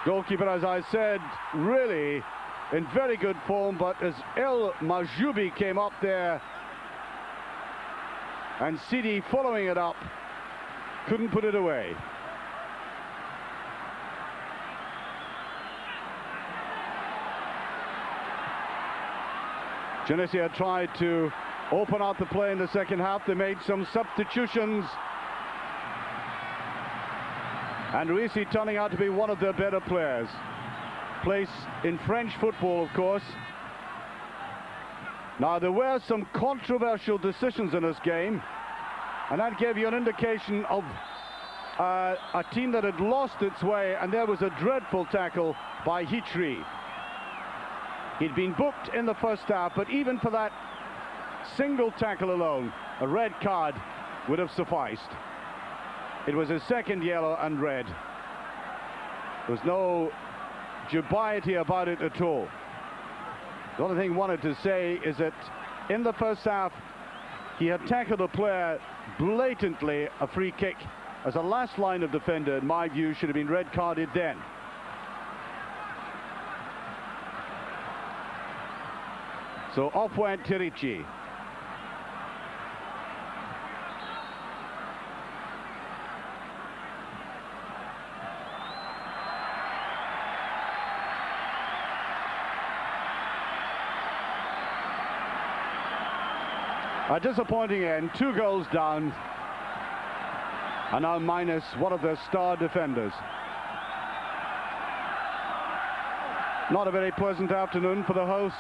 Goalkeeper, as I said, really in very good form, but as El Majoubi came up there and Sidi following it up, couldn't put it away. Tunisia tried to open out the play in the second half. They made some substitutions. And Risi turning out to be one of their better players. Place in French football, of course. Now, there were some controversial decisions in this game, and that gave you an indication of a team that had lost its way, and there was a dreadful tackle by Hitri. He'd been booked in the first half, but even for that single tackle alone, a red card would have sufficed. It was his second yellow and red. There was no dubiety about it at all. The only thing I wanted to say is that in the first half, he had tackled a player blatantly, a free kick, as a last line of defender, in my view, should have been red carded then. So off went Tirici. A disappointing end, 2 goals down, and now minus one of their star defenders. Not a very pleasant afternoon for the hosts.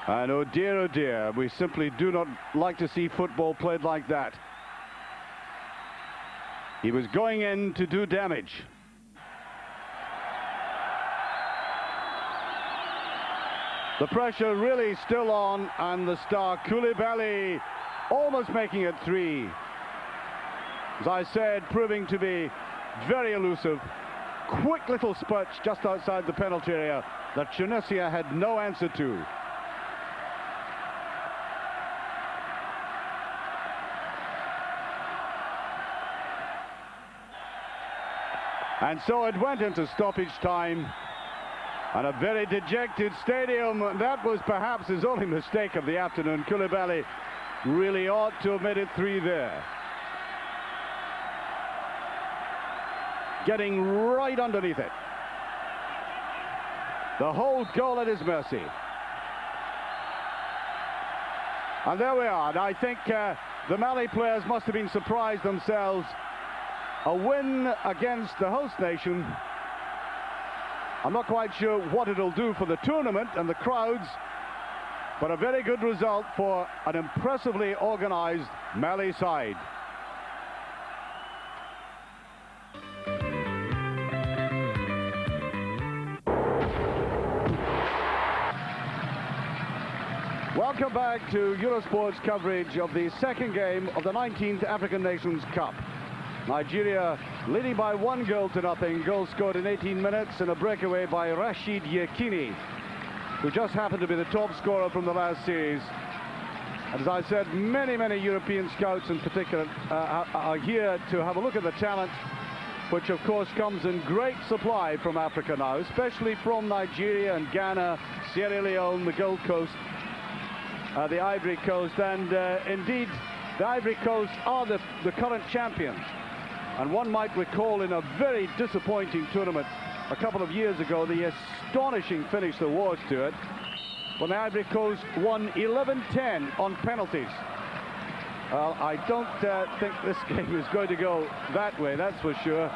And oh dear, we simply do not like to see football played like that. He was going in to do damage. The pressure really still on, and the star Koulibaly almost making it 3. As I said, proving to be very elusive. Quick little spurts just outside the penalty area that Tunisia had no answer to. And so it went into stoppage time. And a very dejected stadium. That was perhaps his only mistake of the afternoon. Koulibaly really ought to have made it 3 there. Getting right underneath it. The whole goal at his mercy. And there we are. And I think the Mali players must have been surprised themselves. A win against the host nation. I'm not quite sure what it'll do for the tournament and the crowds, but a very good result for an impressively organized Mali side. Welcome back to Eurosport's coverage of the second game of the 19th African Nations Cup. Nigeria leading by 1-0 goal scored in 18 minutes, and a breakaway by Rashid Yekini, who just happened to be the top scorer from the last series. And as I said, many European scouts in particular are here to have a look at the talent, which of course comes in great supply from Africa now, especially from Nigeria and Ghana, Sierra Leone, the Gold Coast, the Ivory Coast, and indeed the Ivory Coast are the current champions. And one might recall in a very disappointing tournament a couple of years ago, the astonishing finish there was to it, when the Ivory Coast won 11-10 on penalties. Well, I don't think this game is going to go that way, that's for sure.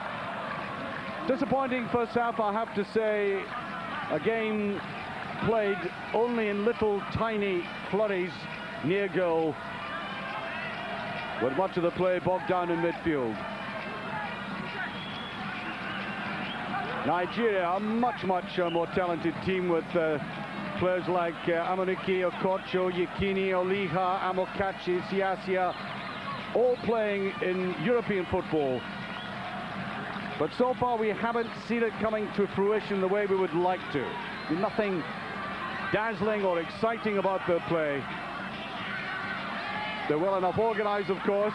Disappointing first half, I have to say. A game played only in little tiny flurries near goal, with much of the play bogged down in midfield. Nigeria, a much more talented team with players like Amunike, Okocho, Yekini, Oliha, Amokachi, Siasia, all playing in European football. But so far we haven't seen it coming to fruition the way we would like to. Nothing dazzling or exciting about their play. They're well enough organized, of course.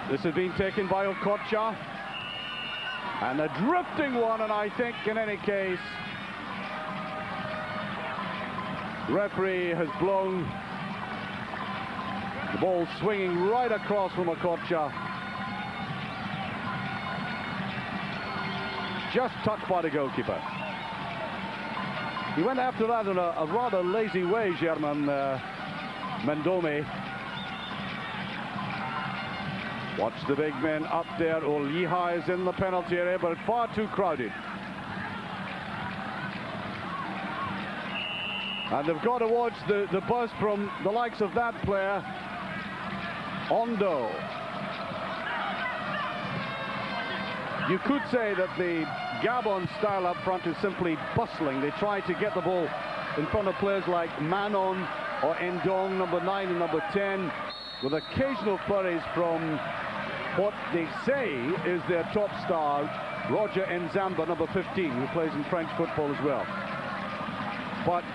This has been taken by Okocha. And a drifting one, and I think in any case, referee has blown the ball swinging right across from Okocha. Just touched by the goalkeeper. He went after that in a rather lazy way, German Mendome. Watch the big men up there. Oliha is in the penalty area, but far too crowded. And they've got to watch the buzz from the likes of that player, Ondo. You could say that the Gabon style up front is simply bustling. They try to get the ball in front of players like Manon or Ndong, number 9 and number 10, with occasional flurries from what they say is their top star, Roger Nzamba, number 15, who plays in French football as well. But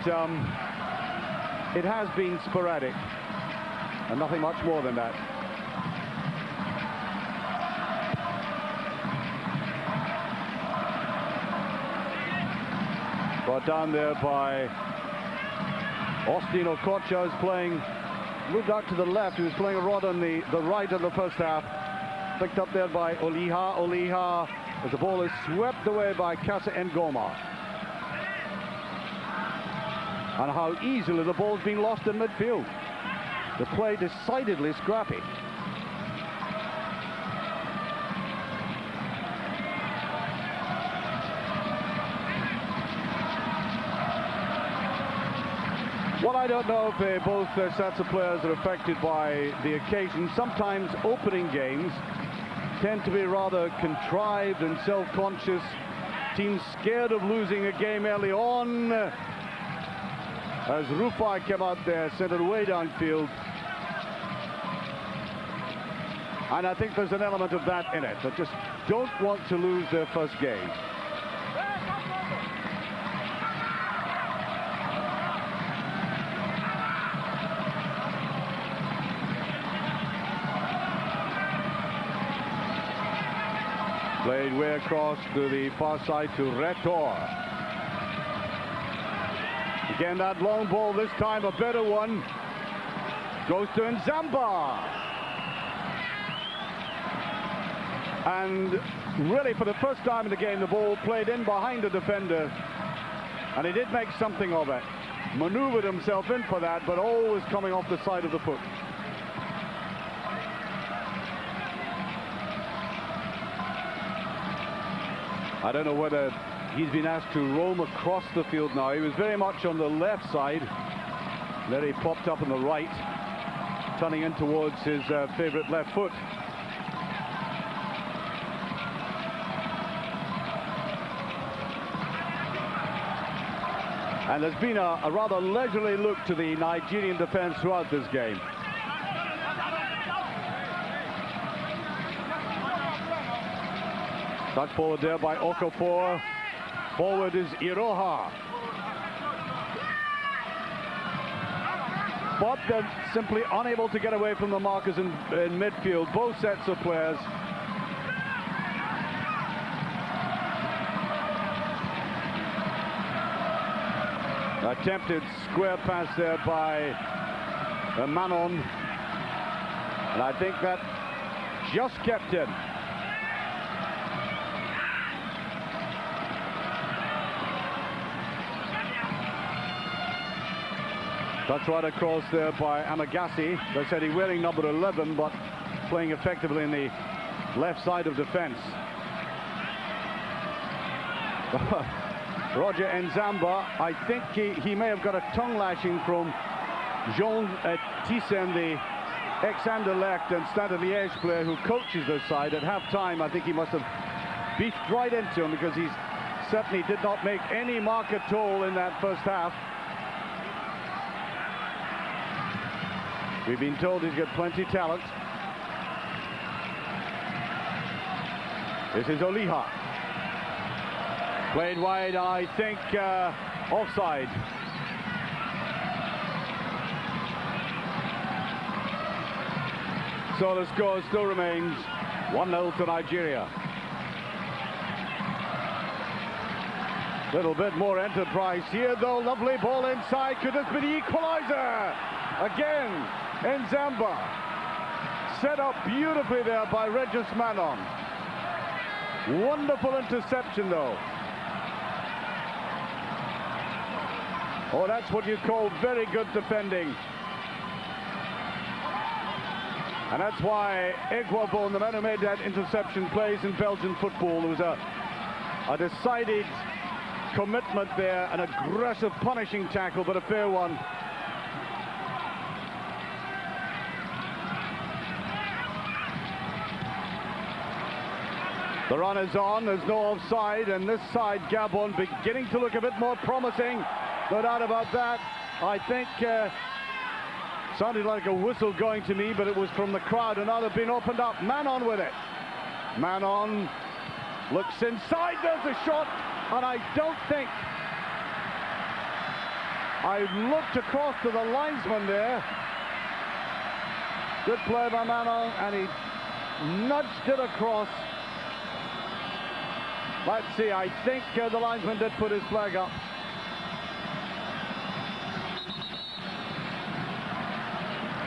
it has been sporadic, and nothing much more than that. Brought down there by Austin Okocha, is playing, moved out to the left. He was playing a rod on the right in the first half. Picked up there by Oliha. Oliha, as the ball is swept away by Kasa Ngoma. And how easily the ball's been lost in midfield. The play decidedly scrappy. Well, I don't know if both sets of players are affected by the occasion. Sometimes opening games tend to be rather contrived and self-conscious. Teams scared of losing a game early on. As Rufai came out there, sent it way downfield. And I think there's an element of that in it. They just don't want to lose their first game. Played way across to the far side to Retor. Again, that long ball, this time a better one, goes to Nzamba. And really, for the first time in the game, the ball played in behind the defender. And he did make something of it. Maneuvered himself in for that, but always coming off the side of the foot. I don't know whether he's been asked to roam across the field now. He was very much on the left side. Then he popped up on the right, turning in towards his favorite left foot. And there's been a rather leisurely look to the Nigerian defense throughout this game. Touch forward there by Okafor. Forward is Iroha. But they're simply unable to get away from the markers in midfield, both sets of players. Attempted square pass there by Manon. And I think that just kept in. Touch right across there by Amagasi. They said he's wearing number 11, but playing effectively in the left side of defense. Roger Nzamba, I think he may have got a tongue lashing from Jean Thyssen, the ex-Anderlecht and Stade Liège player who coaches this side. At half-time, I think he must have beefed right into him, because he certainly did not make any mark at all in that first half. We've been told he's got plenty of talent. This is Oliha. Played wide, I think offside. So the score still remains 1-0 to Nigeria. Little bit more enterprise here, though. Lovely ball inside. Could this be the equalizer? Again, Nzamba. Set up beautifully there by Regis Manon. Wonderful interception, though. Oh, that's what you call very good defending. And that's why Gabon, the man who made that interception, plays in Belgian football. There was a decided commitment there, an aggressive punishing tackle, but a fair one. The run is on, there's no offside, and this side, Gabon, beginning to look a bit more promising. No doubt about that. I think sounded like a whistle going to me, but it was from the crowd, and now they've been opened up. Manon with it. Manon looks inside, there's a shot, and I don't think... I looked across to the linesman there. Good play by Manon, and he nudged it across. Let's see, I think the linesman did put his flag up.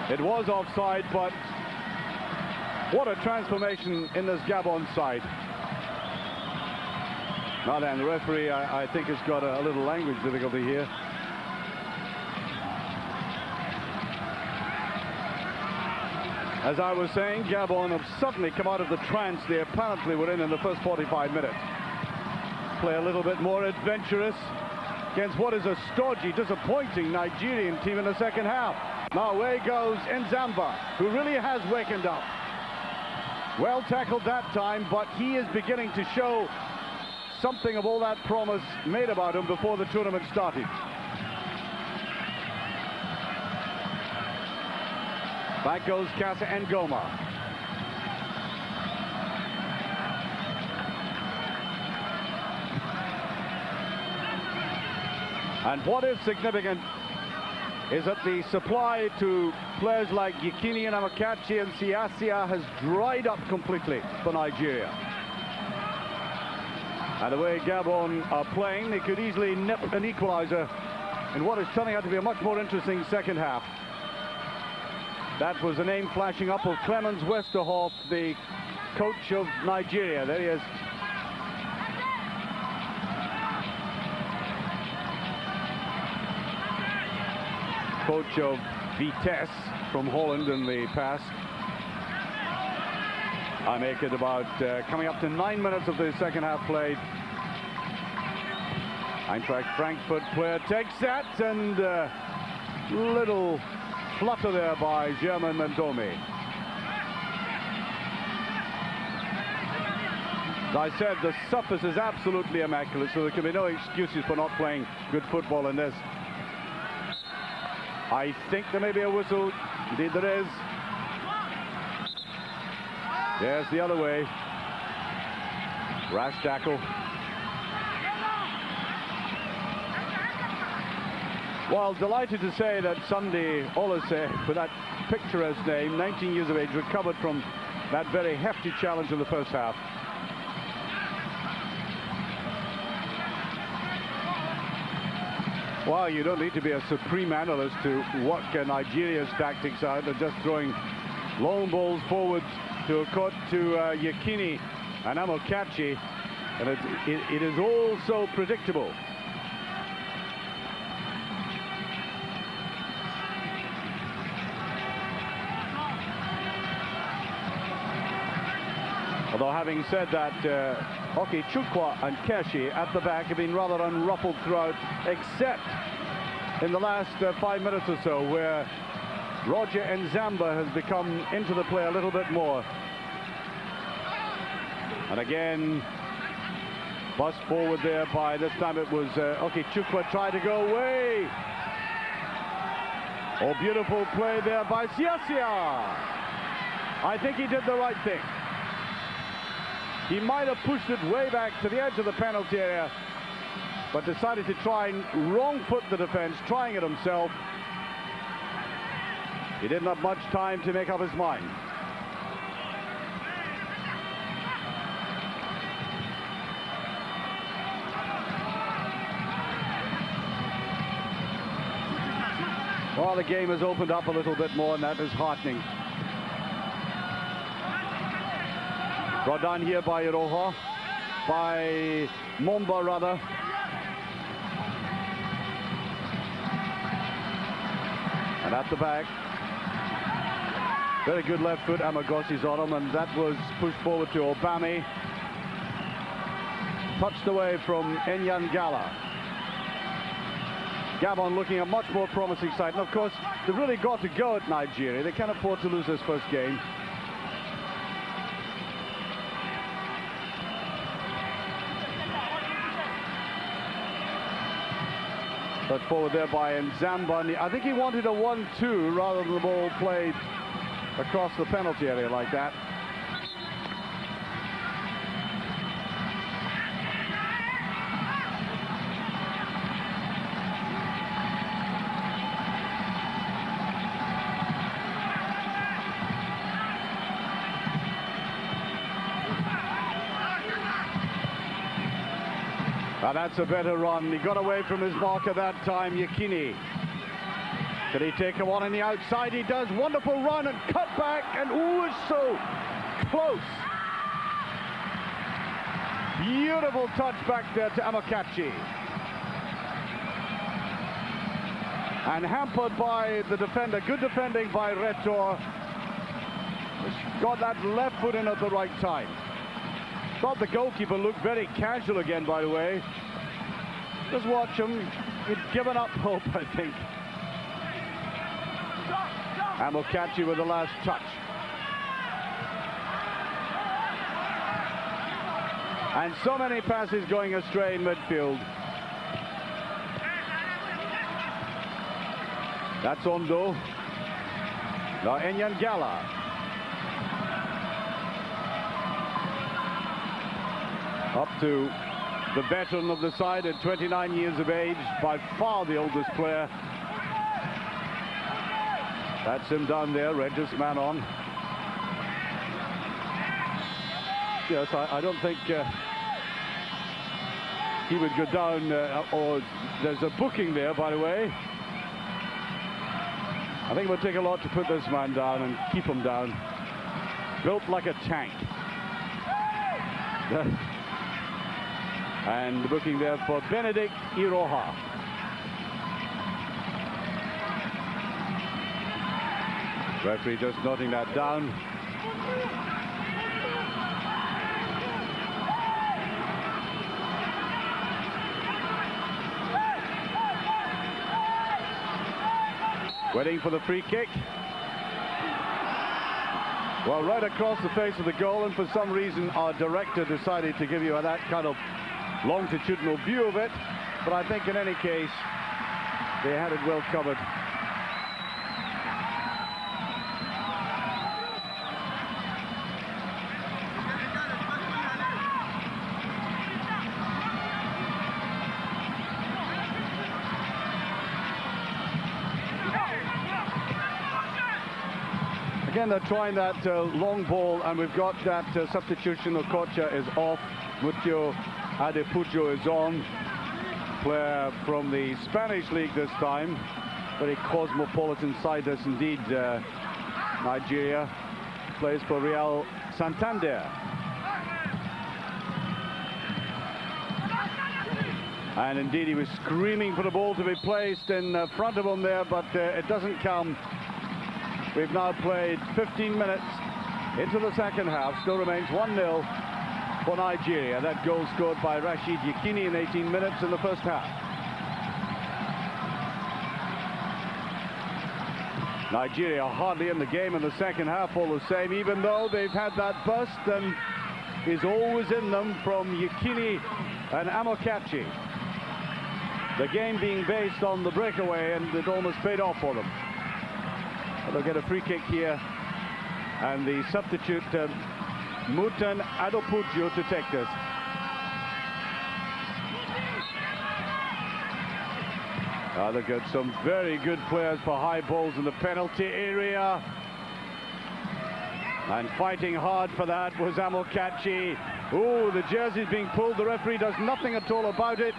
It was offside, but what a transformation in this Gabon side. Now then, the referee, I think, has got a little language difficulty here. As I was saying, Gabon have suddenly come out of the trance they apparently were in the first 45 minutes. Play a little bit more adventurous against what is a stodgy, disappointing Nigerian team in the second half. Now away goes Nzamba, who really has wakened up. Well tackled that time, but he is beginning to show something of all that promise made about him before the tournament started. Back goes Kasa Ngoma. And what is significant is that the supply to players like Yekini and Amokachi and Siasia has dried up completely for Nigeria. And the way Gabon are playing, they could easily nip an equalizer in what is turning out to be a much more interesting second half. That was the name flashing up of Clemens Westerhoff, the coach of Nigeria. There he is. Coach of Vitesse from Holland in the past. I make it about coming up to 9 minutes of the second half played. Eintracht Frankfurt player takes that, and little flutter there by German Mendomi. As I said, the surface is absolutely immaculate, so there can be no excuses for not playing good football in this. I think there may be a whistle. Indeed there is. Yes, the other way. Rash tackle. Well, delighted to say that Sunday Olise, with that picturesque name, 19 years of age, recovered from that very hefty challenge in the first half. Well, you don't need to be a supreme analyst to work Nigeria's tactics out. They're just throwing long balls forward to Yekini and Amokachi, and it is all so predictable. Although having said that, Chukwa and Keshi at the back have been rather unruffled throughout, except in the last 5 minutes or so, where Roger Nzamba has become into the play a little bit more. And again, bust forward there by, this time it was Chukwa tried to go away. Oh, beautiful play there by Siasia. I think he did the right thing. He might have pushed it way back to the edge of the penalty area, but decided to try and wrong foot the defense, trying it himself. He didn't have much time to make up his mind. Well, the game has opened up a little bit more, and that is heartening. Brought down here by Iroha, by Momba rather. And at the back, very good left foot, Amagosi's on him, and that was pushed forward to Obame. Touched away from Enyangala. Gabon looking a much more promising side. And of course, they've really got to go at Nigeria. They can't afford to lose this first game. But forward there by Nzamba. I think he wanted a 1-2 rather than the ball played across the penalty area like that. And that's a better run. He got away from his marker that time, Yekini. Can he take him on the outside? He does. Wonderful run and cut back, and ooh, it's so close. Beautiful touch back there to Amokachi. And hampered by the defender. Good defending by Retor. Got that left foot in at the right time. Thought the goalkeeper looked very casual again, by the way. Just watch him. He'd given up hope, I think. Amokachi with the last touch. And so many passes going astray in midfield. That's Ondo. Now Enyangala. Up to the veteran of the side at 29 years of age, by far the oldest player. That's him down there, Regis man on. Yes, I don't think he would go down, or there's a booking there, by the way. I think it would take a lot to put this man down and keep him down. Built like a tank. And the booking there for Benedict Iroha. Referee just noting that down. Waiting for the free kick. Well, right across the face of the goal, and for some reason our director decided to give you that kind of longitudinal view of it, but I think in any case they had it well covered. Again, they're trying that long ball, and we've got that substitution. Okocha is off. Mutio Adepujo is on. Player from the Spanish league this time. Very cosmopolitan side, this indeed. Nigeria plays for Real Santander. And indeed, he was screaming for the ball to be placed in front of him there, but it doesn't come. We've now played 15 minutes into the second half. Still remains 1-0 for Nigeria. That goal scored by Rashid Yekini in 18 minutes in the first half. Nigeria hardly in the game in the second half all the same, even though they've had that burst and is always in them from Yekini and Amokachi. The game being based on the breakaway, and it almost paid off for them. They'll get a free kick here, and the substitute Mutan Adopujo to take this. Look at some very good players for high balls in the penalty area. And fighting hard for that was Amokachi. Oh, the jersey's being pulled. The referee does nothing at all about it.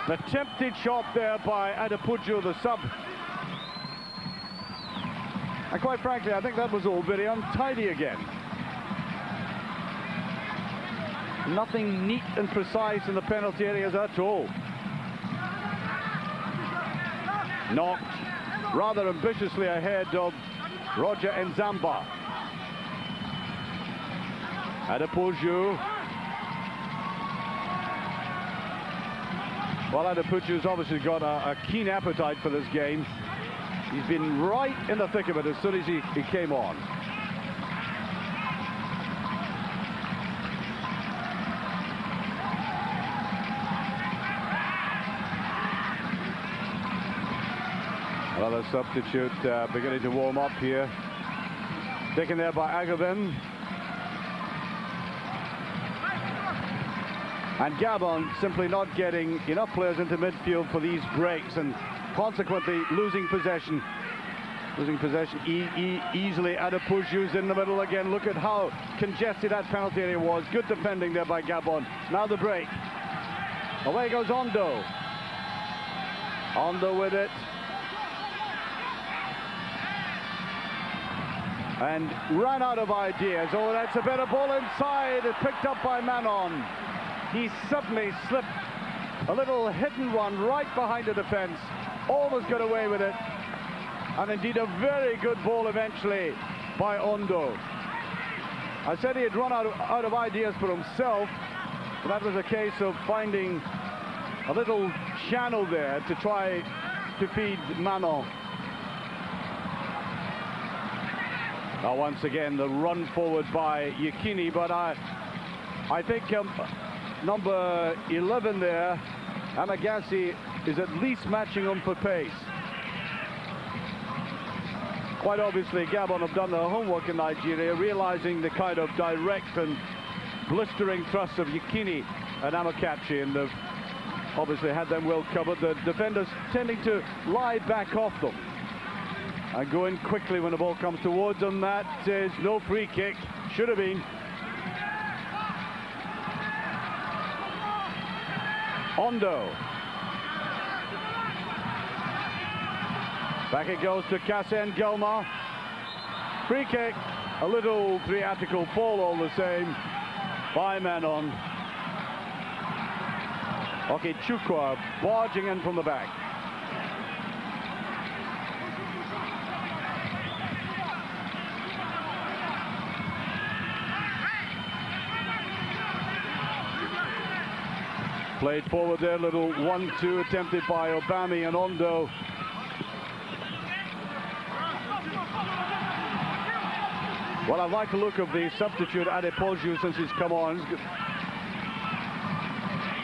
The tempted shot there by Adepujo, the sub. And quite frankly, I think that was all very untidy again. Nothing neat and precise in the penalty areas at all. Knocked rather ambitiously ahead of Roger Nzamba. Adepujo. Well, Adepujo's obviously got a keen appetite for this game. He's been right in the thick of it as soon as he came on. Another substitute beginning to warm up here. Taken there by Agavin. And Gabon simply not getting enough players into midfield for these breaks and consequently losing possession. Losing possession easily. Adepujo's in the middle again. Look at how congested that penalty area was. Good defending there by Gabon. Now the break. Away goes Ondo. Ondo with it. And ran out of ideas. Oh, that's a better ball inside. It's picked up by Manon. He suddenly slipped a little hidden one right behind the defense. Almost got away with it. And indeed a very good ball eventually by Ondo. I said he had run out of ideas for himself. But that was a case of finding a little channel there to try to feed Manon. Now once again the run forward by Yekini, but I think number 11 there, Amagasi, is at least matching him for pace. Quite obviously Gabon have done their homework in Nigeria, realizing the kind of direct and blistering thrusts of Yekini and Amakachi, and they've obviously had them well covered. The defenders tending to lie back off them and go in quickly when the ball comes towards them. That is no free kick. Should have been. Ondo. Back it goes to Kassen Gelma. Free kick. A little theatrical fall all the same by Manon. Okay, Chukwa barging in from the back. Played forward there, little 1-2 attempted by Obami and Ondo. Well, I like the look of the substitute Adepoju since he's come on.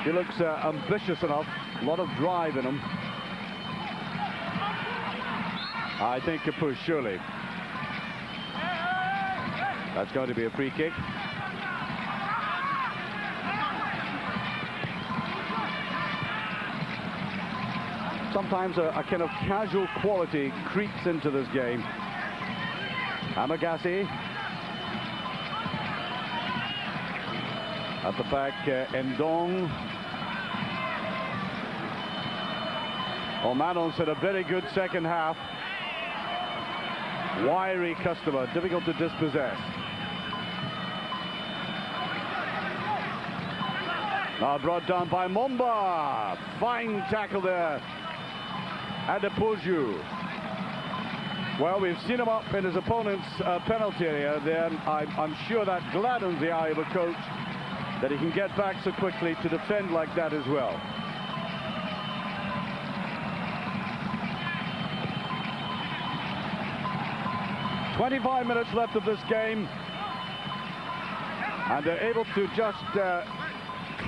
He looks ambitious enough, a lot of drive in him. I think a push, surely. That's going to be a free kick. Sometimes a kind of casual quality creeps into this game. Amagasi. At the back, Ndong. Manon had a very good second half. Wiry customer, difficult to dispossess. Now brought down by Momba. Fine tackle there. Adepoju. Well, we've seen him up in his opponent's penalty area there. I'm sure that gladdens the eye of a coach that he can get back so quickly to defend like that as well. "25 minutes left of this game, and they're able to just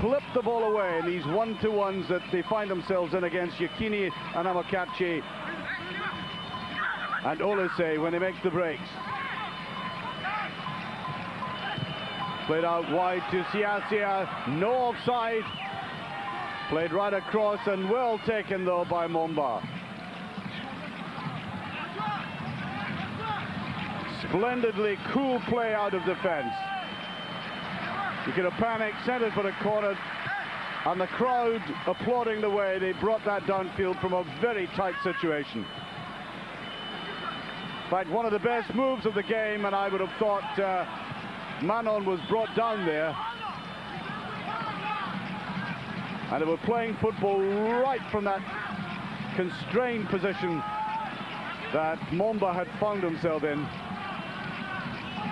clip the ball away in these 1-to-1s that they find themselves in against Yekini and Amakachi and Olise when he makes the breaks. Played out wide to Siasia, no offside. Played right across and well taken though by Momba. Splendidly cool play out of defense. You could have panicked, sent it for the corner, and the crowd applauding the way they brought that downfield from a very tight situation. In fact, one of the best moves of the game, and I would have thought Manon was brought down there. And they were playing football right from that constrained position that Momba had found himself in.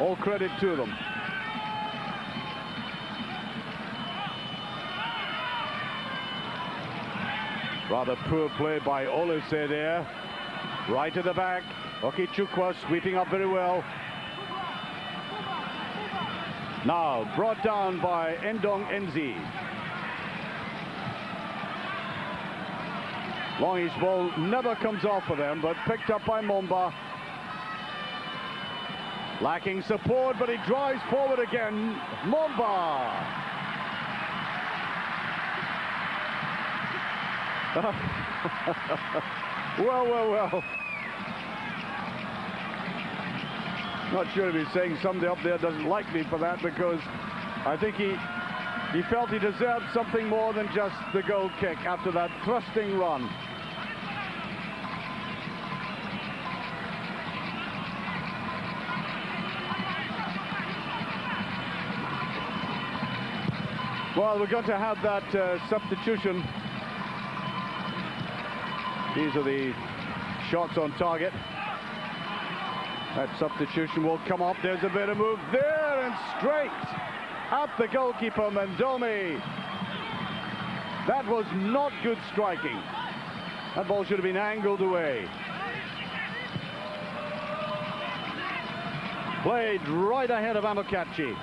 All credit to them. Rather poor play by Olise there. Right at the back. Okichukwu sweeping up very well. Now brought down by Ndong Enzi. Longish ball never comes off for them, but picked up by Momba. Lacking support, but he drives forward again. Momba! Well. Not sure if he's saying somebody up there doesn't like me for that, because I think he felt he deserved something more than just the goal kick after that thrusting run. Well, we're going to have that substitution. These are the shots on target. That substitution will come up. There's a bit of move there and straight at the goalkeeper, Mendomi. That was not good striking. That ball should have been angled away. Played right ahead of Amokachi.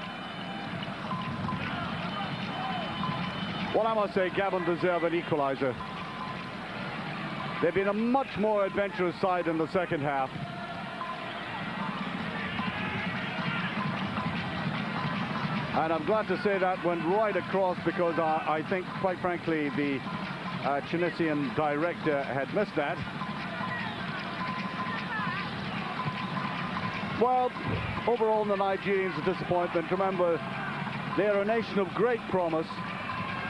Well, I must say, Gabon deserve an equaliser. They've been a much more adventurous side in the second half. And I'm glad to say that went right across, because I think, quite frankly, the Tunisian director had missed that. Well, overall, the Nigerians a disappointment. Remember, they're a nation of great promise.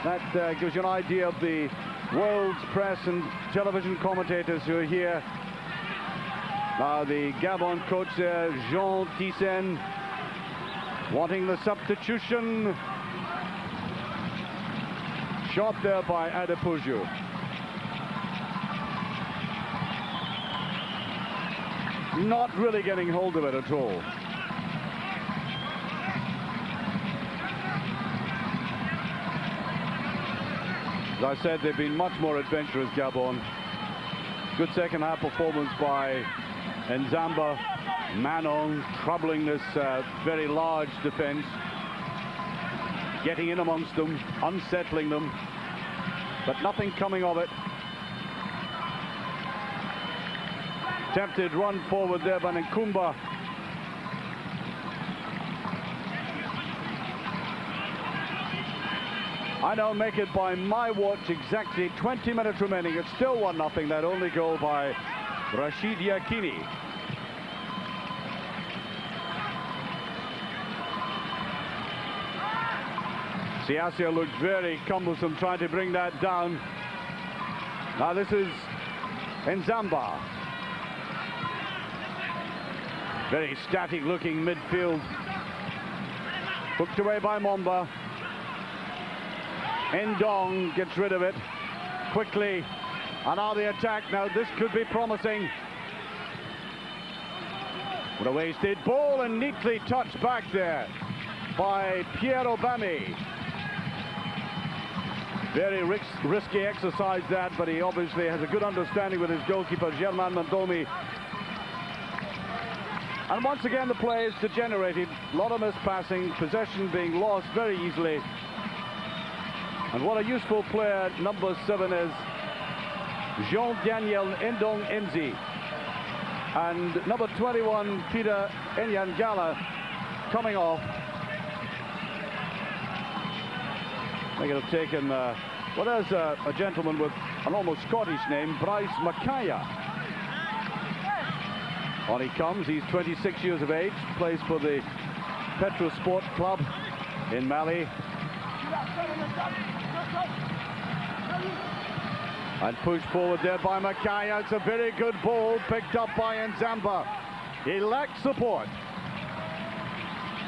That gives you an idea of the world's press and television commentators who are here. Now the Gabon coach there, Jean Thyssen, wanting the substitution. Shot there by Adepoju. Not really getting hold of it at all. As I said, they've been much more adventurous, Gabon. Good second half performance by Nzamba. Manon troubling this very large defense, getting in amongst them, unsettling them, but nothing coming of it. Tempted run forward there by Nkumba. I now make it by my watch exactly 20 minutes remaining. It's still 1-0, that only goal by Rashid Yakini. Siasia looked very cumbersome trying to bring that down. Now this is Nzamba. Very static looking midfield. Hooked away by Momba. Ndong gets rid of it quickly. And now the attack. Now this could be promising. What a wasted ball, and neatly touched back there by Piero Bami. Very risky exercise that, but he obviously has a good understanding with his goalkeeper, Germain Mendomi. And once again the play is degenerated. A lot of mispassing, possession being lost very easily. And what a useful player number 7 is. Jean-Daniel Ndong Enzi. And number 21, Peter Enyangala, coming off. They could have taken, well, there's a gentleman with an almost Scottish name, Bryce Makaya. On he comes, he's 26 years of age, plays for the Petro Sport Club in Mali. And pushed forward there by Makaya. It's a very good ball picked up by Nzamba. He lacks support.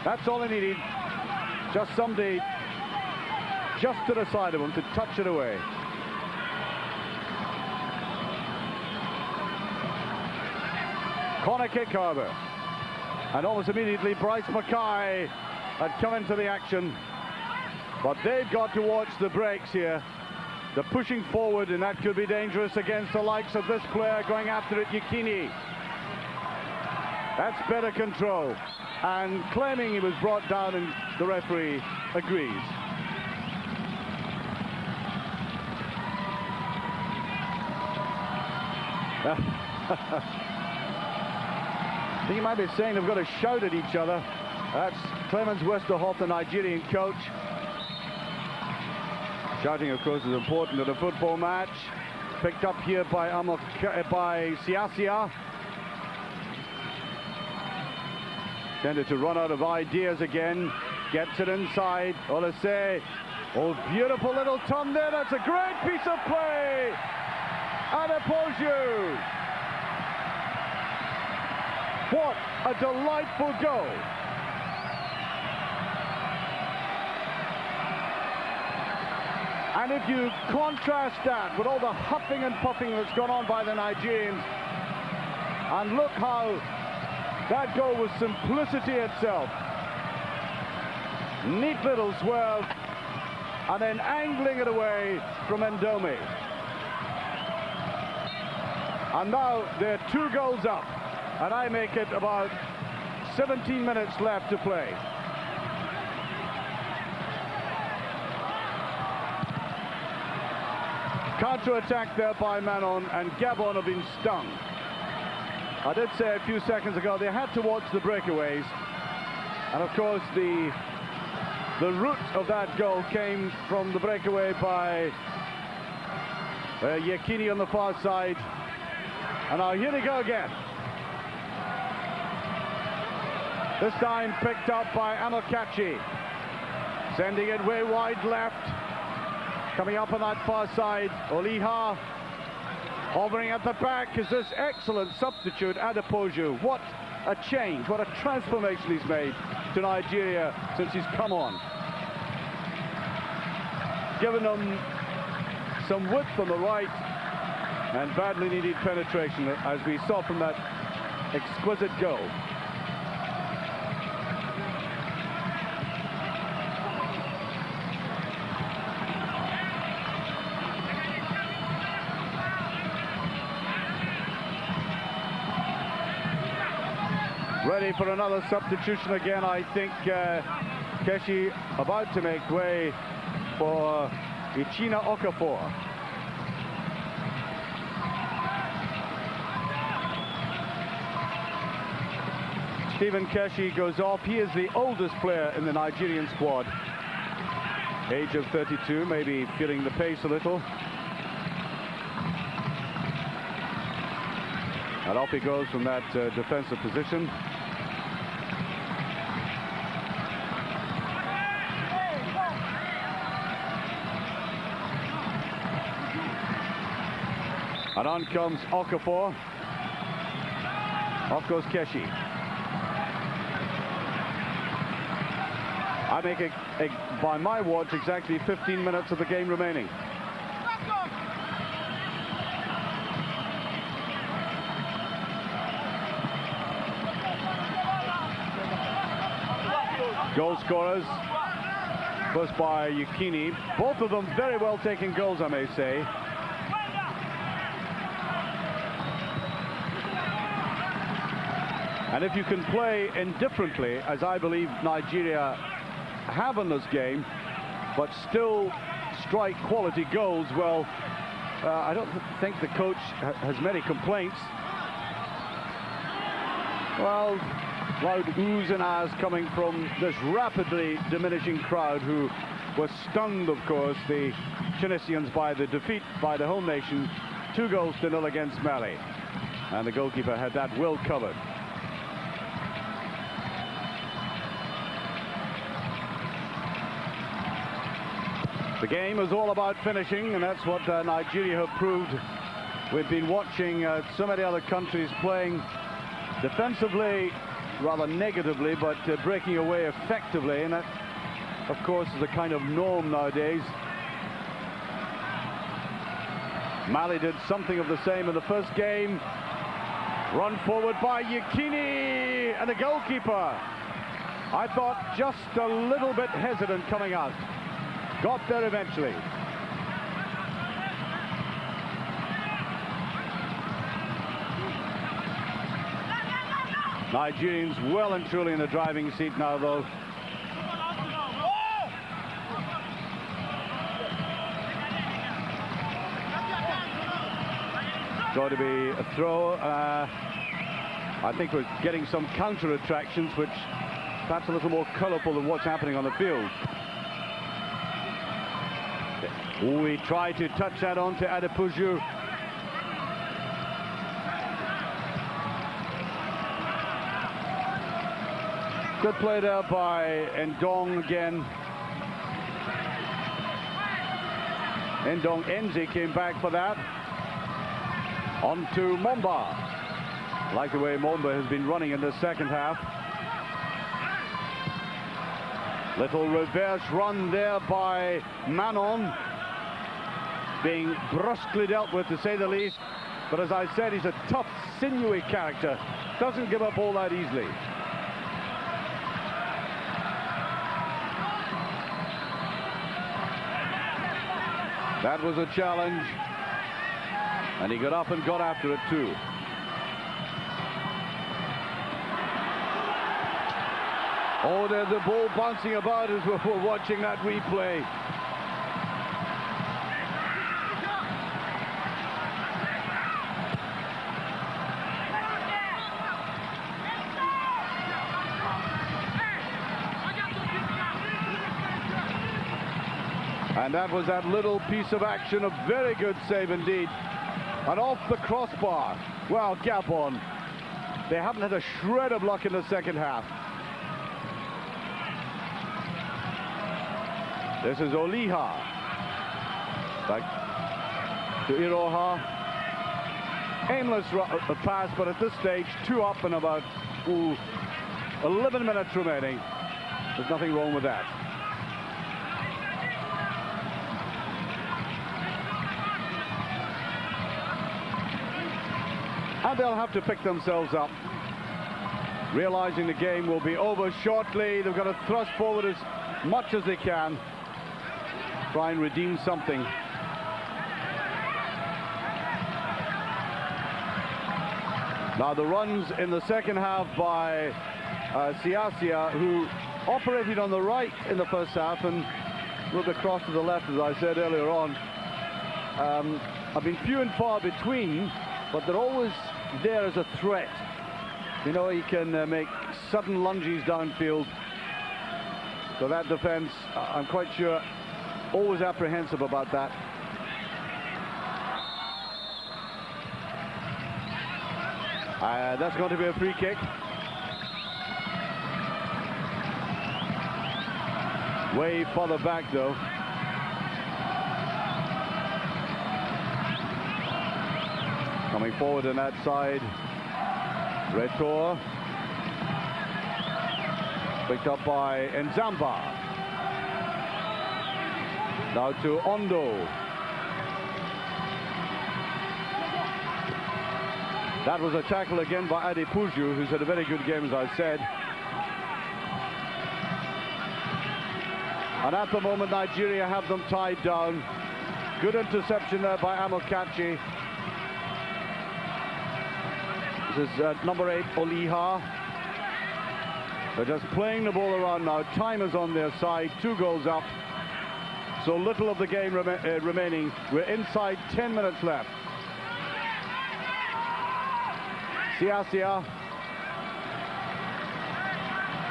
That's all he needed. Just somebody just to the side of him to touch it away. Corner kick, however. And almost immediately Bryce Mackay had come into the action. But they've got to watch the breaks here. The pushing forward, and that could be dangerous against the likes of this player going after it, Yekini. That's better control. And claiming he was brought down, and the referee agrees. I think you might be saying they've got to shout at each other. That's Clemens Westerhoff, the Nigerian coach. Shouting, of course, is important at a football match. Picked up here by Siasia. Tended to run out of ideas again. Gets it inside. Olise. Oh, beautiful little turn there. That's a great piece of play. Adepoju. What a delightful goal. And if you contrast that with all the huffing and puffing that's gone on by the Nigerians, and look how that goal was simplicity itself. Neat little swerve, and then angling it away from Ndomi. And now they're 2 goals up, and I make it about 17 minutes left to play. Counter-attack there by Manon, and Gabon have been stung. I did say a few seconds ago they had to watch the breakaways, and of course the root of that goal came from the breakaway by Yekini on the far side. And now here they go again. This time picked up by Amokachi, sending it way wide left. Coming up on that far side, Oliha hovering at the back is this excellent substitute, Adepoju. What a change, what a transformation he's made to Nigeria since he's come on. Given them some width on the right and badly needed penetration, as we saw from that exquisite goal. Ready for another substitution again, I think. Keshi about to make way for Ichina Okafor. Stephen Keshi goes off. He is the oldest player in the Nigerian squad. Age of 32, maybe feeling the pace a little. And off he goes from that defensive position. And on comes Okafor. Off goes Keshi. I make it, by my watch, exactly 15 minutes of the game remaining. Goal scorers, first by Yekini. Both of them very well taken goals, I may say. And if you can play indifferently, as I believe Nigeria have in this game, but still strike quality goals, well, I don't think the coach has many complaints. Well, loud oohs and ahs coming from this rapidly diminishing crowd who were stunned, of course, the Tunisians, by the defeat by the home nation, 2-0 against Mali. And the goalkeeper had that well covered. The game is all about finishing, and that's what Nigeria have proved. We've been watching so many other countries playing defensively rather negatively, but breaking away effectively, and that, of course, is a kind of norm nowadays. Mali did something of the same in the first game. Run forward by Yekini, and the goalkeeper, I thought, just a little bit hesitant coming out. Got there eventually. Nigerians well and truly in the driving seat now, though. Going to be a throw. I think we're getting some counter attractions, which perhaps a little more colourful than what's happening on the field. We try to touch that on to Adepoju. Good play there by Ndong again. Ndong Enzi came back for that. On to Momba. I like the way Momba has been running in the second half. Little reverse run there by Manon. Being brusquely dealt with, to say the least. But as I said, he's a tough, sinewy character. Doesn't give up all that easily. That was a challenge. And he got up and got after it too. Oh, there's the ball bouncing about as we're watching that replay. And that was that little piece of action, a very good save indeed. And off the crossbar. Well, Gabon, they haven't had a shred of luck in the second half. This is Oliha. Back to Iroha. Aimless pass, but at this stage, 2 up and about 11 minutes remaining. There's nothing wrong with that. And they'll have to pick themselves up, realizing the game will be over shortly. They've got to thrust forward as much as they can, try and redeem something. Now the runs in the second half by Siasia, who operated on the right in the first half and moved across to the left, as I said earlier on, have been few and far between, but they're always there as a threat. You know, he can make sudden lunges downfield. So that defense, I'm quite sure, always apprehensive about that. That's going to be a free kick. Way further back, though. Coming forward on that side, Retor. Picked up by Nzamba. Now to Ondo. That was a tackle again by Adepoju, who's had a very good game, as I said. And at the moment, Nigeria have them tied down. Good interception there by Amokachi. This is number 8, Oliha. They're just playing the ball around now. Time is on their side. 2 goals up. So little of the game remaining. We're inside 10 minutes left. Siasia.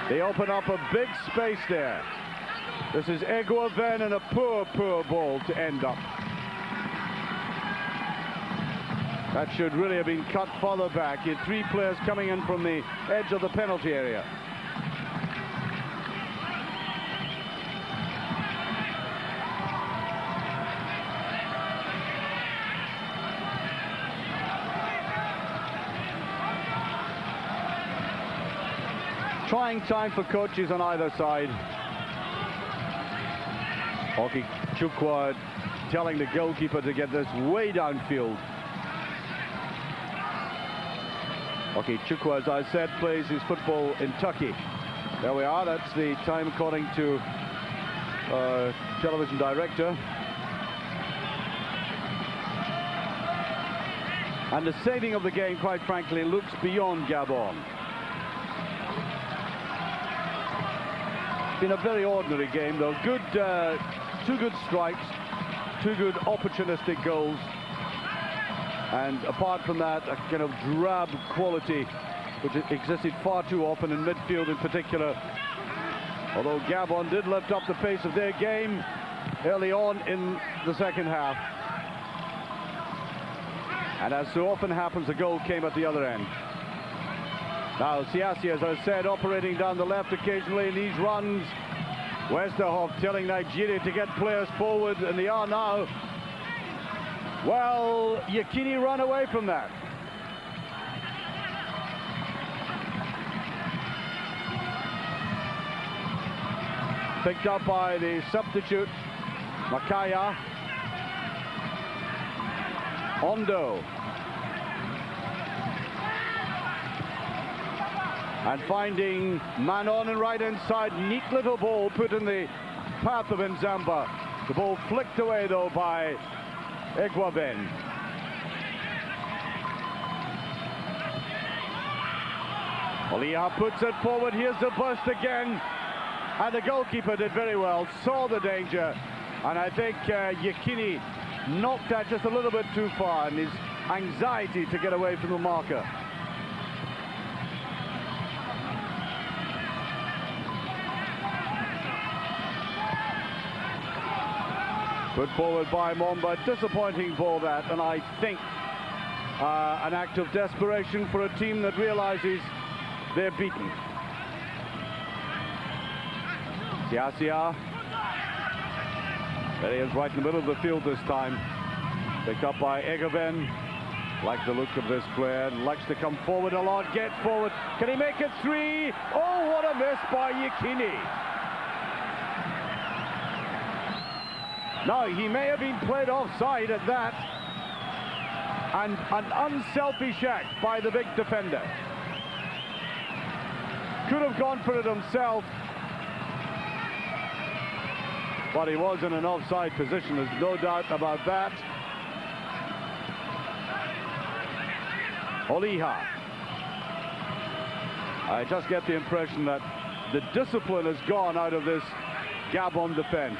They open up a big space there. This is Egwaven, and a poor ball to end up. That should really have been cut further back. He had 3 players coming in from the edge of the penalty area. Trying time for coaches on either side. Oki Chukwa telling the goalkeeper to get this way downfield. Oki Chukwa, as I said, plays his football in Turkey. There we are, that's the time according to television director. And the saving of the game, quite frankly, looks beyond Gabon. Been a very ordinary game, though. Good, 2 good strikes, 2 good opportunistic goals, and apart from that, a kind of drab quality which existed far too often in midfield in particular. Although Gabon did lift up the pace of their game early on in the second half, and as so often happens, the goal came at the other end. Now, Siasi, as I said, operating down the left occasionally in these runs. Westerhoff telling Nigeria to get players forward, and they are now. Well, Yekini run away from that. Picked up by the substitute, Makaya. Ondo. And finding Manon and right inside, neat little ball put in the path of Nzamba. The ball flicked away though by Egwaven. Oliha puts it forward, here's the burst again. And the goalkeeper did very well, saw the danger. And I think Yekini knocked that just a little bit too far in his anxiety to get away from the marker. Put forward by Momba, disappointing ball that, and I think an act of desperation for a team that realizes they're beaten. Siasia. There he is, right in the middle of the field this time. Picked up by Egwaven. Like the look of this player, likes to come forward a lot, get forward. Can he make it 3? Oh, what a miss by Yekini. Now, he may have been played offside at that, and an unselfish act by the big defender. Could have gone for it himself, but he was in an offside position, there's no doubt about that. Oliha. I just get the impression that the discipline has gone out of this Gabon defense.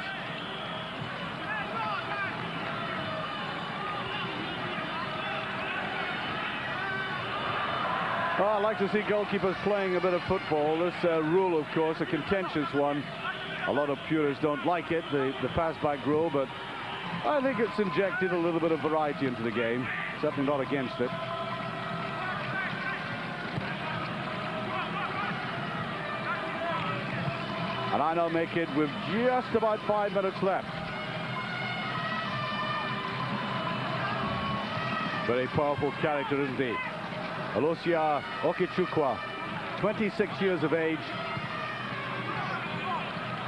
Well, I like to see goalkeepers playing a bit of football. This rule, of course, a contentious one. A lot of purists don't like it, the pass-back rule, but I think it's injected a little bit of variety into the game. Certainly not against it. And I now make it with just about 5 minutes left. Very powerful character, isn't he? Alosia Okichukwa, 26 years of age,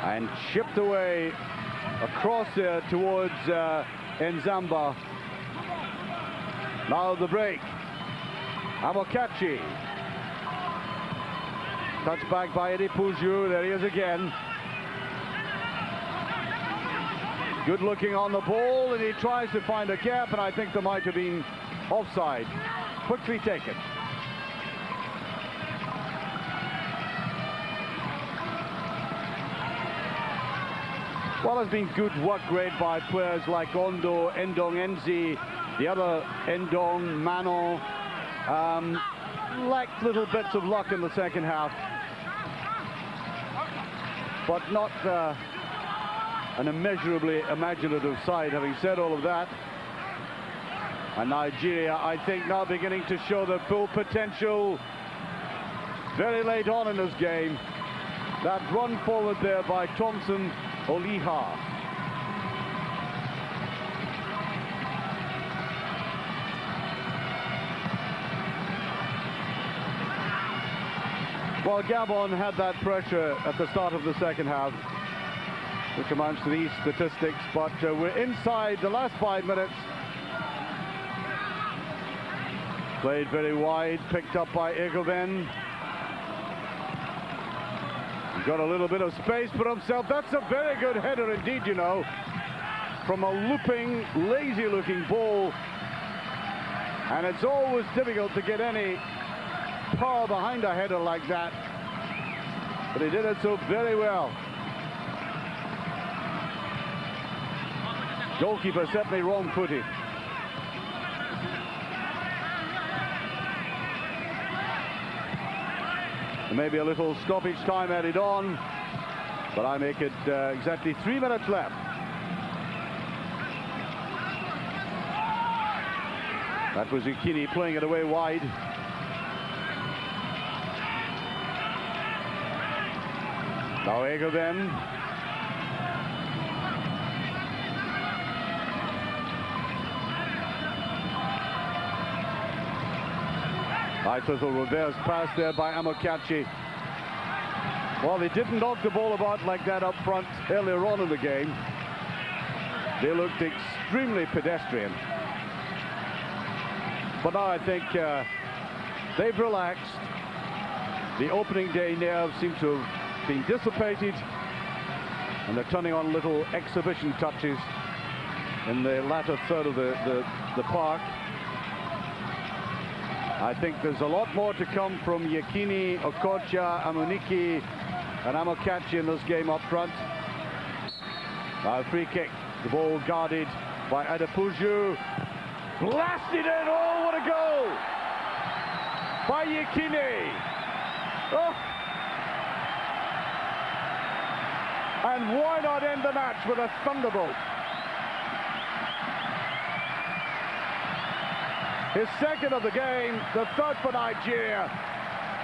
and chipped away across there towards Nzamba. Now the break. Amokachi. Touched back by Eddie Puju. There he is again. Good looking on the ball, and he tries to find a gap, and I think there might have been offside. Quickly taken. Well, there's been good work rate by players like Ondo, Endong Enzi, the other Endong, Manon. Lacked little bits of luck in the second half, but not an immeasurably imaginative side. Having said all of that, and Nigeria, I think, now beginning to show their full potential very late on in this game. That run forward there by Thompson Oliha. Well, Gabon had that pressure at the start of the second half, which amounts to these statistics, but we're inside the last 5 minutes. Played very wide, picked up by Egoven. Got a little bit of space for himself. That's a very good header indeed, you know, from a looping, lazy-looking ball. And it's always difficult to get any power behind a header like that, but he did it so very well. Goalkeeper certainly wrong-footed. Maybe a little stoppage time added on, but I make it exactly 3 minutes left. That was Ikini playing it away wide. Now Egoven. Nice little reverse pass there by Amokachi. Well, they didn't knock the ball about like that up front earlier on in the game. They looked extremely pedestrian. But now I think they've relaxed. The opening day nerves seem to have been dissipated, and they're turning on little exhibition touches in the latter third of the park. I think there's a lot more to come from Yekini, Okocha, Amuniki and Amokachi in this game up front. Free kick, the ball guarded by Adepuju. Blasted in, oh, what a goal by Yekini. Oh. And why not end the match with a thunderbolt? His second of the game, the third for Nigeria.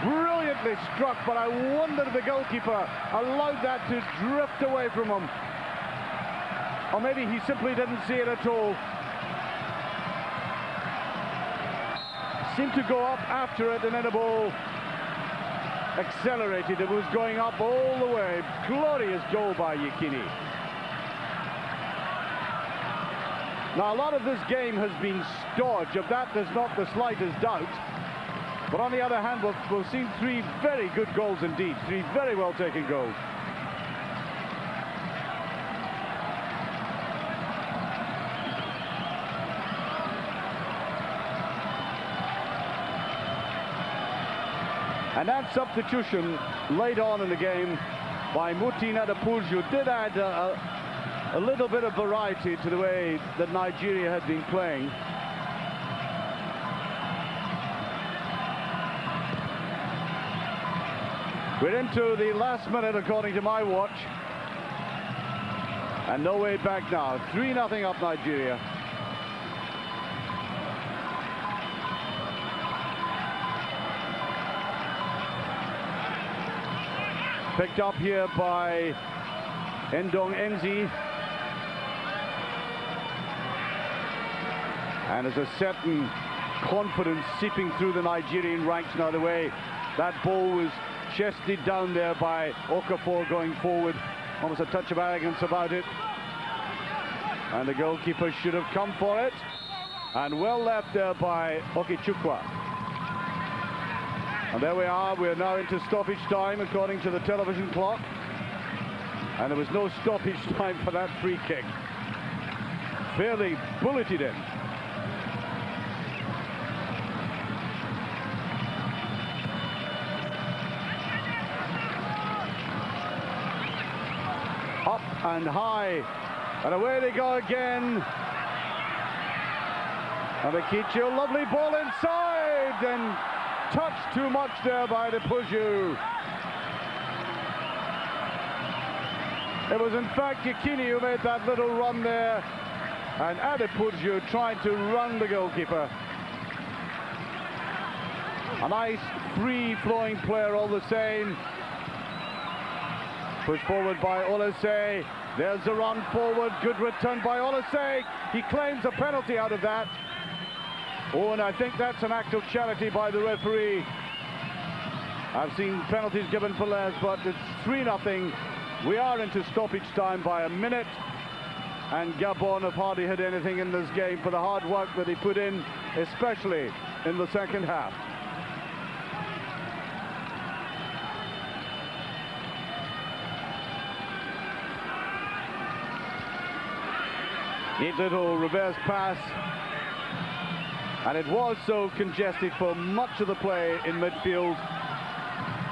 Brilliantly struck, but I wonder if the goalkeeper allowed that to drift away from him. Or maybe he simply didn't see it at all. Seemed to go up after it, and then the ball accelerated. It was going up all the way. Glorious goal by Yekini. Now, a lot of this game has been stodge. Of that, there's not the slightest doubt. But on the other hand, we've seen three very good goals indeed. Three very well-taken goals. And that substitution late on in the game by Mutin Adepuju did add a little bit of variety to the way that Nigeria had been playing. We're into the last minute, according to my watch. And no way back now. 3-0 up Nigeria. Picked up here by Endong Enzi. And there's a certain confidence seeping through the Nigerian ranks now, the way that ball was chested down there by Okafor going forward. Almost a touch of arrogance about it. And the goalkeeper should have come for it. And well left there by Okichukwu. And there we are. We're now into stoppage time, according to the television clock. And there was no stoppage time for that free kick. Fairly bulleted in. Up and high, and away they go again. And Akicho, lovely ball inside, and touched too much there by Adepuju. It was in fact Yekini who made that little run there, and Adepoju trying to run the goalkeeper. A nice free-flowing player all the same. Pushed forward by Olise. There's the run forward. Good return by Olise. He claims a penalty out of that. Oh, and I think that's an act of charity by the referee. I've seen penalties given for less, but it's 3-0. We are into stoppage time by a minute, and Gabon have hardly had anything in this game for the hard work that he put in, especially in the second half. Neat little reverse pass, and it was so congested for much of the play in midfield.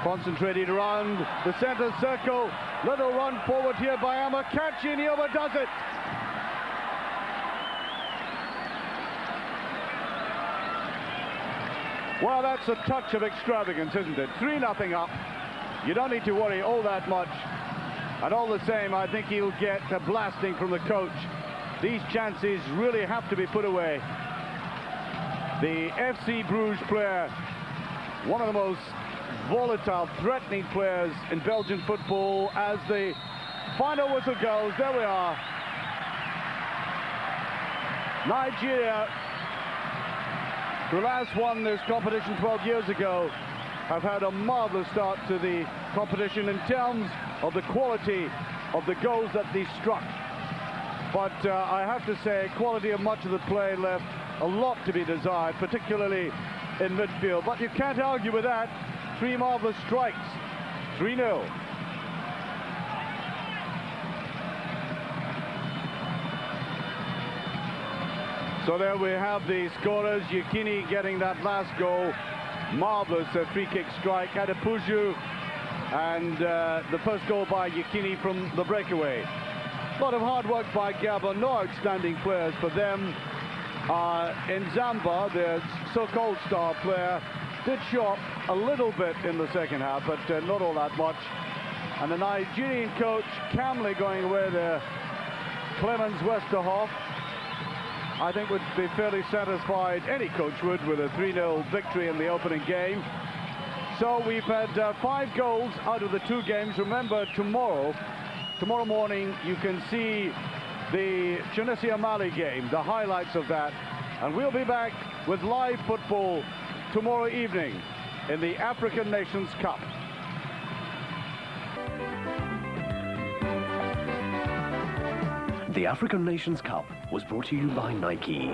Concentrated around the centre circle. Little run forward here by Amakachi, and he overdoes it. Well, that's a touch of extravagance, isn't it? 3-0 up. You don't need to worry all that much. And all the same, I think he'll get a blasting from the coach. These chances really have to be put away. The FC Bruges player, one of the most volatile, threatening players in Belgian football, as the final whistle goes. There we are. Nigeria, who last won this competition 12 years ago, have had a marvelous start to the competition in terms of the quality of the goals that they struck. But I have to say, quality of much of the play left a lot to be desired, particularly in midfield. But you can't argue with that. 3 marvelous strikes. 3-0. So there we have the scorers. Yekini getting that last goal. Marvelous free kick strike. Adepoju, and the first goal by Yekini from the breakaway. A lot of hard work by Gabon. No outstanding players for them. In Zamba, their so-called star player, did show up a little bit in the second half, but not all that much. And the Nigerian coach calmly going away there, Clemens Westerhoff, I think would be fairly satisfied, any coach would, with a 3-0 victory in the opening game. So we've had 5 goals out of the 2 games. Remember, tomorrow morning, you can see the Tunisia-Mali game, the highlights of that. And we'll be back with live football tomorrow evening in the African Nations Cup. The African Nations Cup was brought to you by Nike.